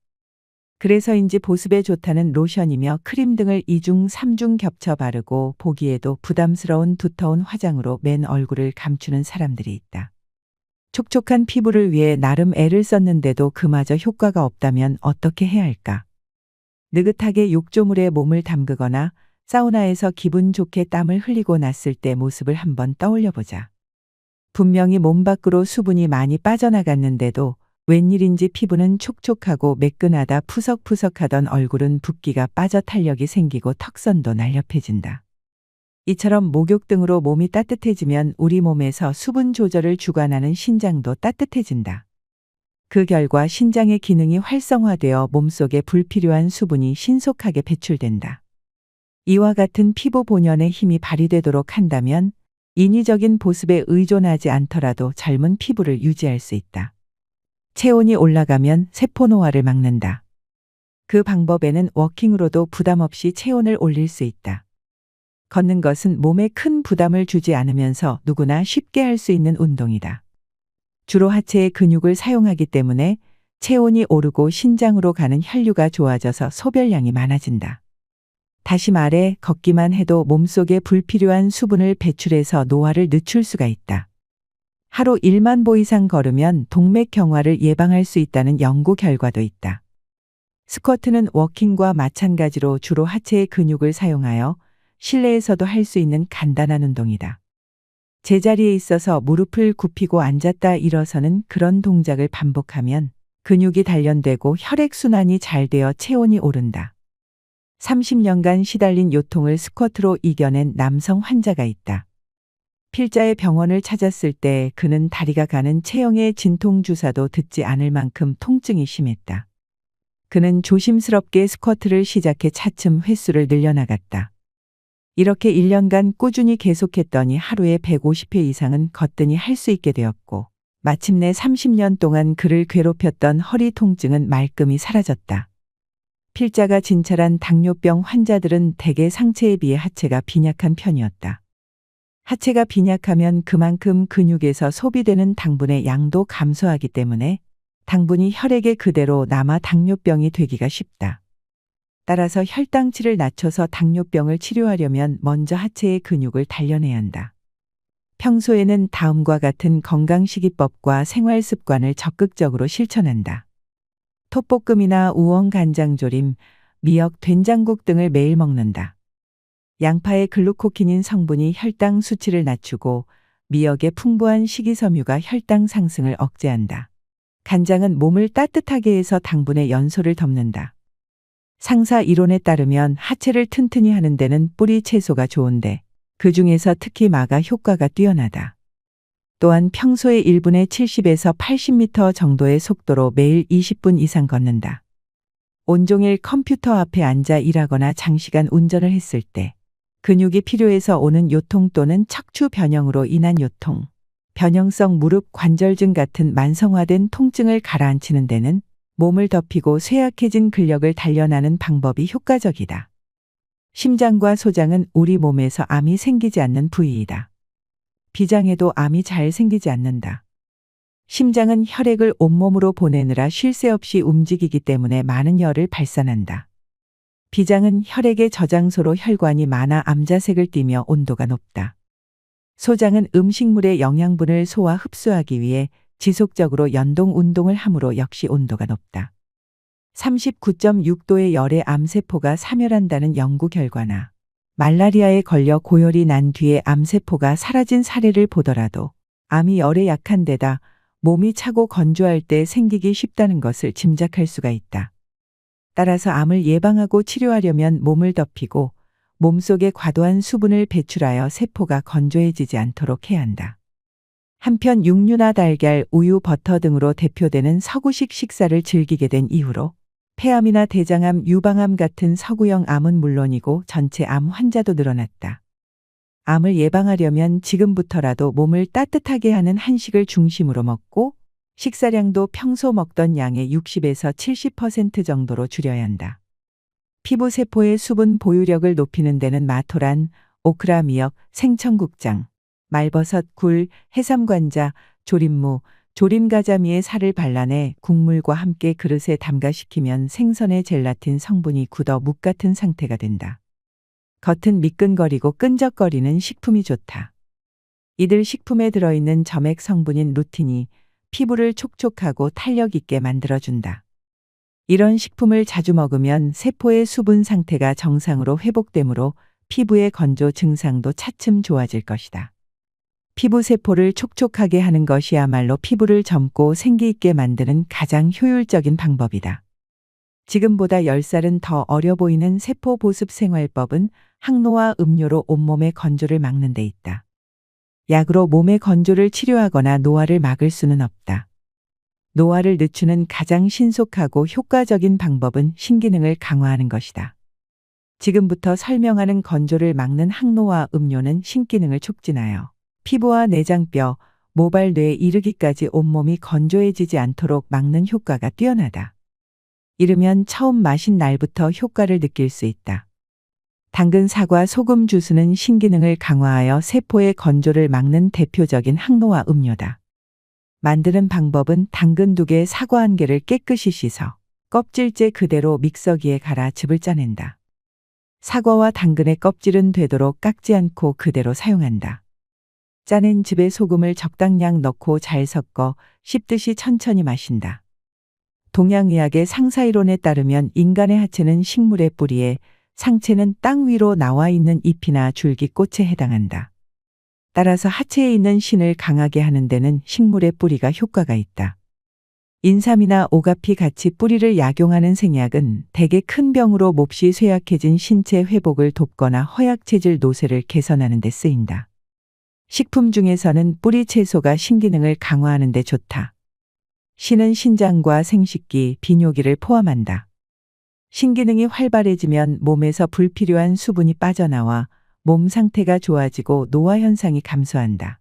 그래서인지 보습에 좋다는 로션이며 크림 등을 2중, 3중 겹쳐 바르고 보기에도 부담스러운 두터운 화장으로 맨 얼굴을 감추는 사람들이 있다. 촉촉한 피부를 위해 나름 애를 썼는데도 그마저 효과가 없다면 어떻게 해야 할까? 느긋하게 욕조물에 몸을 담그거나 사우나에서 기분 좋게 땀을 흘리고 났을 때 모습을 한번 떠올려 보자. 분명히 몸 밖으로 수분이 많이 빠져나갔는데도 웬일인지 피부는 촉촉하고 매끈하다 푸석푸석하던 얼굴은 붓기가 빠져 탄력이 생기고 턱선도 날렵해진다. 이처럼 목욕 등으로 몸이 따뜻해지면 우리 몸에서 수분 조절을 주관하는 신장도 따뜻해진다. 그 결과 신장의 기능이 활성화되어 몸속에 불필요한 수분이 신속하게 배출된다. 이와 같은 피부 본연의 힘이 발휘되도록 한다면 인위적인 보습에 의존하지 않더라도 젊은 피부를 유지할 수 있다. 체온이 올라가면 세포 노화를 막는다. 그 방법에는 워킹으로도 부담 없이 체온을 올릴 수 있다. 걷는 것은 몸에 큰 부담을 주지 않으면서 누구나 쉽게 할 수 있는 운동이다. 주로 하체의 근육을 사용하기 때문에 체온이 오르고 신장으로 가는 혈류가 좋아져서 소변량이 많아진다. 다시 말해 걷기만 해도 몸속에 불필요한 수분을 배출해서 노화를 늦출 수가 있다. 하루 1만 보 이상 걸으면 동맥경화를 예방할 수 있다는 연구 결과도 있다. 스쿼트는 워킹과 마찬가지로 주로 하체의 근육을 사용하여 실내에서도 할 수 있는 간단한 운동이다. 제자리에 있어서 무릎을 굽히고 앉았다 일어서는 그런 동작을 반복하면 근육이 단련되고 혈액순환이 잘 되어 체온이 오른다. 30년간 시달린 요통을 스쿼트로 이겨낸 남성 환자가 있다. 필자의 병원을 찾았을 때 그는 다리가 가는 체형의 진통 주사도 듣지 않을 만큼 통증이 심했다. 그는 조심스럽게 스쿼트를 시작해 차츰 횟수를 늘려나갔다. 이렇게 1년간 꾸준히 계속했더니 하루에 150회 이상은 거뜬히 할 수 있게 되었고 마침내 30년 동안 그를 괴롭혔던 허리 통증은 말끔히 사라졌다. 필자가 진찰한 당뇨병 환자들은 대개 상체에 비해 하체가 빈약한 편이었다. 하체가 빈약하면 그만큼 근육에서 소비되는 당분의 양도 감소하기 때문에 당분이 혈액에 그대로 남아 당뇨병이 되기가 쉽다. 따라서 혈당치를 낮춰서 당뇨병을 치료하려면 먼저 하체의 근육을 단련해야 한다. 평소에는 다음과 같은 건강식이법과 생활습관을 적극적으로 실천한다. 톱볶음이나 우엉 간장조림, 미역 된장국 등을 매일 먹는다. 양파의 글루코키닌 성분이 혈당 수치를 낮추고 미역의 풍부한 식이섬유가 혈당 상승을 억제한다. 간장은 몸을 따뜻하게 해서 당분의 연소를 덮는다. 상사 이론에 따르면 하체를 튼튼히 하는 데는 뿌리 채소가 좋은데 그 중에서 특히 마가 효과가 뛰어나다. 또한 평소에 1분에 70에서 80m 정도의 속도로 매일 20분 이상 걷는다. 온종일 컴퓨터 앞에 앉아 일하거나 장시간 운전을 했을 때 근육이 필요해서 오는 요통 또는 척추 변형으로 인한 요통, 변형성 무릎 관절증 같은 만성화된 통증을 가라앉히는 데는 몸을 덮이고 쇠약해진 근력을 단련하는 방법이 효과적이다. 심장과 소장은 우리 몸에서 암이 생기지 않는 부위이다. 비장해도 암이 잘 생기지 않는다. 심장은 혈액을 온몸으로 보내느라 쉴 새 없이 움직이기 때문에 많은 열을 발산한다. 비장은 혈액의 저장소로 혈관이 많아 암자색을 띠며 온도가 높다. 소장은 음식물의 영양분을 소화 흡수하기 위해 지속적으로 연동 운동을 함으로 역시 온도가 높다. 39.6도의 열에 암세포가 사멸한다는 연구 결과나 말라리아에 걸려 고열이 난 뒤에 암세포가 사라진 사례를 보더라도 암이 열에 약한 데다 몸이 차고 건조할 때 생기기 쉽다는 것을 짐작할 수가 있다. 따라서 암을 예방하고 치료하려면 몸을 덮이고 몸속에 과도한 수분을 배출하여 세포가 건조해지지 않도록 해야 한다. 한편 육류나 달걀, 우유, 버터 등으로 대표되는 서구식 식사를 즐기게 된 이후로 폐암이나 대장암, 유방암 같은 서구형 암은 물론이고 전체 암 환자도 늘어났다. 암을 예방하려면 지금부터라도 몸을 따뜻하게 하는 한식을 중심으로 먹고 식사량도 평소 먹던 양의 60에서 70% 정도로 줄여야 한다. 피부 세포의 수분 보유력을 높이는 데는 마토란, 오크라 미역, 생청국장, 말버섯, 굴, 해삼관자, 조림무, 조림가자미의 살을 발라내 국물과 함께 그릇에 담가식히면 생선의 젤라틴 성분이 굳어 묵 같은 상태가 된다. 겉은 미끈거리고 끈적거리는 식품이 좋다. 이들 식품에 들어있는 점액 성분인 루틴이 피부를 촉촉하고 탄력 있게 만들어준다. 이런 식품을 자주 먹으면 세포의 수분 상태가 정상으로 회복되므로 피부의 건조 증상도 차츰 좋아질 것이다. 피부 세포를 촉촉하게 하는 것이야말로 피부를 젊고 생기 있게 만드는 가장 효율적인 방법이다. 지금보다 10살은 더 어려 보이는 세포 보습 생활법은 항노화 음료로 온몸의 건조를 막는 데 있다. 약으로 몸의 건조를 치료하거나 노화를 막을 수는 없다. 노화를 늦추는 가장 신속하고 효과적인 방법은 신기능을 강화하는 것이다. 지금부터 설명하는 건조를 막는 항노화 음료는 신기능을 촉진하여 피부와 내장뼈, 모발 뇌에 이르기까지 온몸이 건조해지지 않도록 막는 효과가 뛰어나다. 이르면 처음 마신 날부터 효과를 느낄 수 있다. 당근 사과 소금 주스는 신기능을 강화하여 세포의 건조를 막는 대표적인 항노화 음료다. 만드는 방법은 당근 2개, 사과 1개를 깨끗이 씻어 껍질째 그대로 믹서기에 갈아 즙을 짜낸다. 사과와 당근의 껍질은 되도록 깎지 않고 그대로 사용한다. 짜낸 즙에 소금을 적당량 넣고 잘 섞어 씹듯이 천천히 마신다. 동양의학의 상사이론에 따르면 인간의 하체는 식물의 뿌리에, 상체는 땅 위로 나와 있는 잎이나 줄기 꽃에 해당한다. 따라서 하체에 있는 신을 강하게 하는 데는 식물의 뿌리가 효과가 있다. 인삼이나 오가피 같이 뿌리를 약용하는 생약은 대개 큰 병으로 몹시 쇠약해진 신체 회복을 돕거나 허약체질 노쇠를 개선하는 데 쓰인다. 식품 중에서는 뿌리 채소가 신기능을 강화하는 데 좋다. 신은 신장과 생식기, 비뇨기를 포함한다. 신기능이 활발해지면 몸에서 불필요한 수분이 빠져나와 몸 상태가 좋아지고 노화 현상이 감소한다.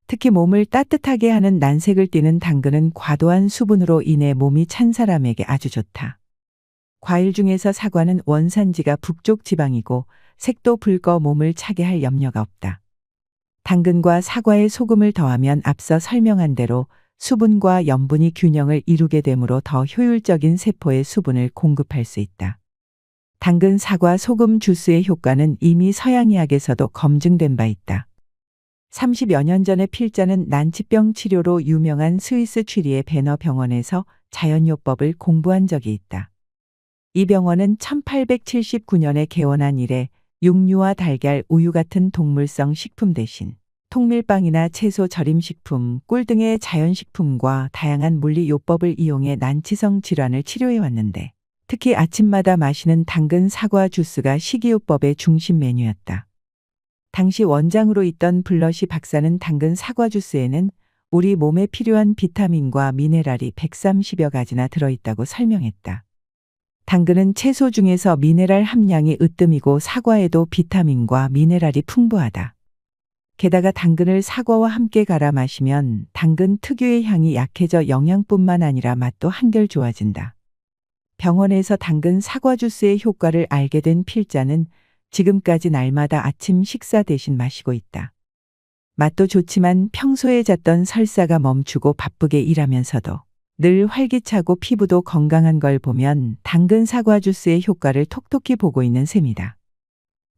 특히 몸을 따뜻하게 하는 난색을 띠는 당근은 과도한 수분으로 인해 몸이 찬 사람에게 아주 좋다. 과일 중에서 사과는 원산지가 북쪽 지방이고 색도 붉어 몸을 차게 할 염려가 없다. 당근과 사과에 소금을 더하면 앞서 설명한 대로 수분과 염분이 균형을 이루게 되므로 더 효율적인 세포의 수분을 공급할 수 있다. 당근 사과 소금 주스의 효과는 이미 서양의학에서도 검증된 바 있다. 30여 년 전에 필자는 난치병 치료로 유명한 스위스 취리의 베너 병원에서 자연요법을 공부한 적이 있다. 이 병원은 1879년에 개원한 이래 육류와 달걀, 우유 같은 동물성 식품 대신 통밀빵이나 채소 절임식품, 꿀 등의 자연식품과 다양한 물리요법을 이용해 난치성 질환을 치료해 왔는데 특히 아침마다 마시는 당근 사과 주스가 식이요법의 중심 메뉴였다. 당시 원장으로 있던 블러시 박사는 당근 사과 주스에는 우리 몸에 필요한 비타민과 미네랄이 130여 가지나 들어있다고 설명했다. 당근은 채소 중에서 미네랄 함량이 으뜸이고 사과에도 비타민과 미네랄이 풍부하다. 게다가 당근을 사과와 함께 갈아 마시면 당근 특유의 향이 약해져 영양뿐만 아니라 맛도 한결 좋아진다. 병원에서 당근 사과 주스의 효과를 알게 된 필자는 지금까지 날마다 아침 식사 대신 마시고 있다. 맛도 좋지만 평소에 잤던 설사가 멈추고 바쁘게 일하면서도 늘 활기차고 피부도 건강한 걸 보면 당근 사과 주스의 효과를 톡톡히 보고 있는 셈이다.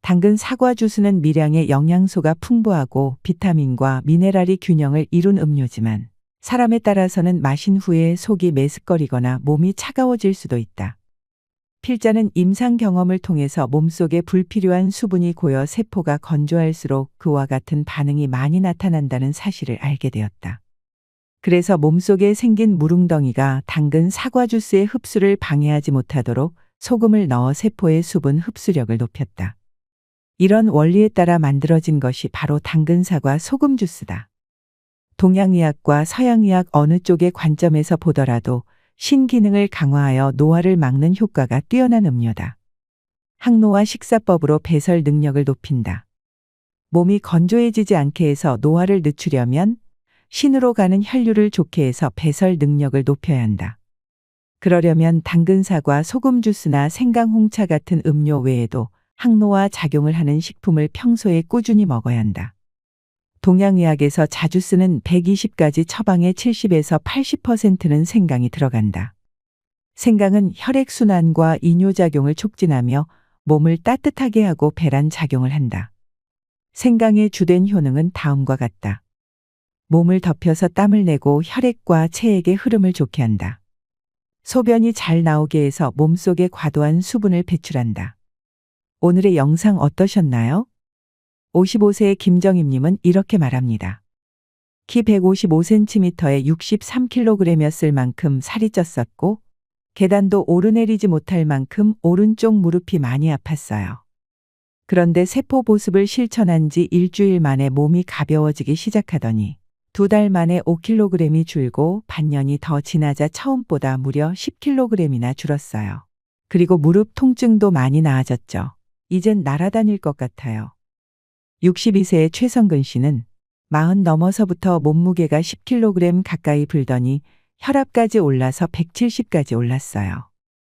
당근 사과 주스는 미량의 영양소가 풍부하고 비타민과 미네랄이 균형을 이룬 음료지만 사람에 따라서는 마신 후에 속이 메스꺼리거나 몸이 차가워질 수도 있다. 필자는 임상 경험을 통해서 몸속에 불필요한 수분이 고여 세포가 건조할수록 그와 같은 반응이 많이 나타난다는 사실을 알게 되었다. 그래서 몸속에 생긴 무릉덩이가 당근 사과 주스의 흡수를 방해하지 못하도록 소금을 넣어 세포의 수분 흡수력을 높였다. 이런 원리에 따라 만들어진 것이 바로 당근 사과 소금 주스다. 동양의학과 서양의학 어느 쪽의 관점에서 보더라도 신기능을 강화하여 노화를 막는 효과가 뛰어난 음료다. 항노화 식사법으로 배설 능력을 높인다. 몸이 건조해지지 않게 해서 노화를 늦추려면 신으로 가는 혈류를 좋게 해서 배설 능력을 높여야 한다. 그러려면 당근사과, 소금 주스나 생강홍차 같은 음료 외에도 항노화 작용을 하는 식품을 평소에 꾸준히 먹어야 한다. 동양의학에서 자주 쓰는 120가지 처방의 70에서 80%는 생강이 들어간다. 생강은 혈액순환과 이뇨작용을 촉진하며 몸을 따뜻하게 하고 배란 작용을 한다. 생강의 주된 효능은 다음과 같다. 몸을 덮여서 땀을 내고 혈액과 체액의 흐름을 좋게 한다. 소변이 잘 나오게 해서 몸속에 과도한 수분을 배출한다. 오늘의 영상 어떠셨나요? 55세의 김정임님은 이렇게 말합니다. 키 155cm에 63kg이었을 만큼 살이 쪘었고 계단도 오르내리지 못할 만큼 오른쪽 무릎이 많이 아팠어요. 그런데 세포 보습을 실천한 지 일주일 만에 몸이 가벼워지기 시작하더니 2달 만에 5kg이 줄고 반년이 더 지나자 처음보다 무려 10kg이나 줄었어요. 그리고 무릎 통증도 많이 나아졌죠. 이젠 날아다닐 것 같아요. 62세의 최성근 씨는 40 넘어서부터 몸무게가 10kg 가까이 불더니 혈압까지 올라서 170까지 올랐어요.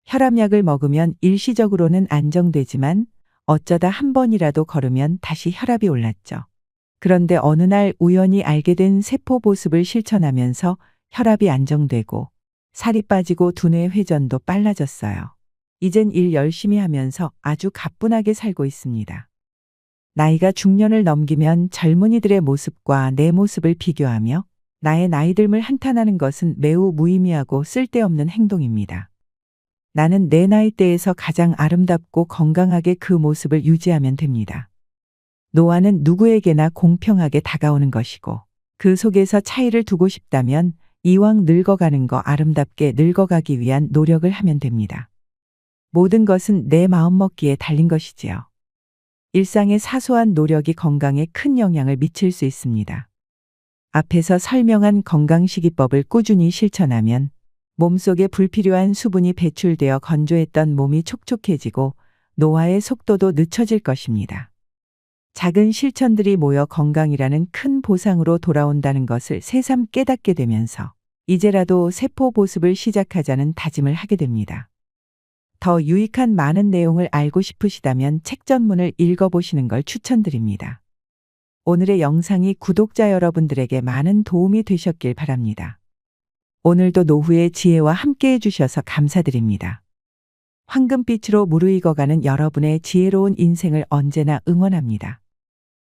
혈압약을 먹으면 일시적으로는 안정되지만 어쩌다 한 번이라도 걸으면 다시 혈압이 올랐죠. 그런데 어느 날 우연히 알게 된 세포 보습을 실천하면서 혈압이 안정되고 살이 빠지고 두뇌 회전도 빨라졌어요. 이젠 일 열심히 하면서 아주 가뿐하게 살고 있습니다. 나이가 중년을 넘기면 젊은이들의 모습과 내 모습을 비교하며 나의 나이듦을 한탄하는 것은 매우 무의미하고 쓸데없는 행동입니다. 나는 내 나이대에서 가장 아름답고 건강하게 그 모습을 유지하면 됩니다. 노화는 누구에게나 공평하게 다가오는 것이고 그 속에서 차이를 두고 싶다면 이왕 늙어가는 거 아름답게 늙어가기 위한 노력을 하면 됩니다. 모든 것은 내 마음먹기에 달린 것이지요. 일상의 사소한 노력이 건강에 큰 영향을 미칠 수 있습니다. 앞에서 설명한 건강식이법을 꾸준히 실천하면 몸속에 불필요한 수분이 배출되어 건조했던 몸이 촉촉해지고 노화의 속도도 늦춰질 것입니다. 작은 실천들이 모여 건강이라는 큰 보상으로 돌아온다는 것을 새삼 깨닫게 되면서 이제라도 세포 보습을 시작하자는 다짐을 하게 됩니다. 더 유익한 많은 내용을 알고 싶으시다면 책 전문을 읽어보시는 걸 추천드립니다. 오늘의 영상이 구독자 여러분들에게 많은 도움이 되셨길 바랍니다. 오늘도 노후의 지혜와 함께 해주셔서 감사드립니다. 황금빛으로 무르익어가는 여러분의 지혜로운 인생을 언제나 응원합니다.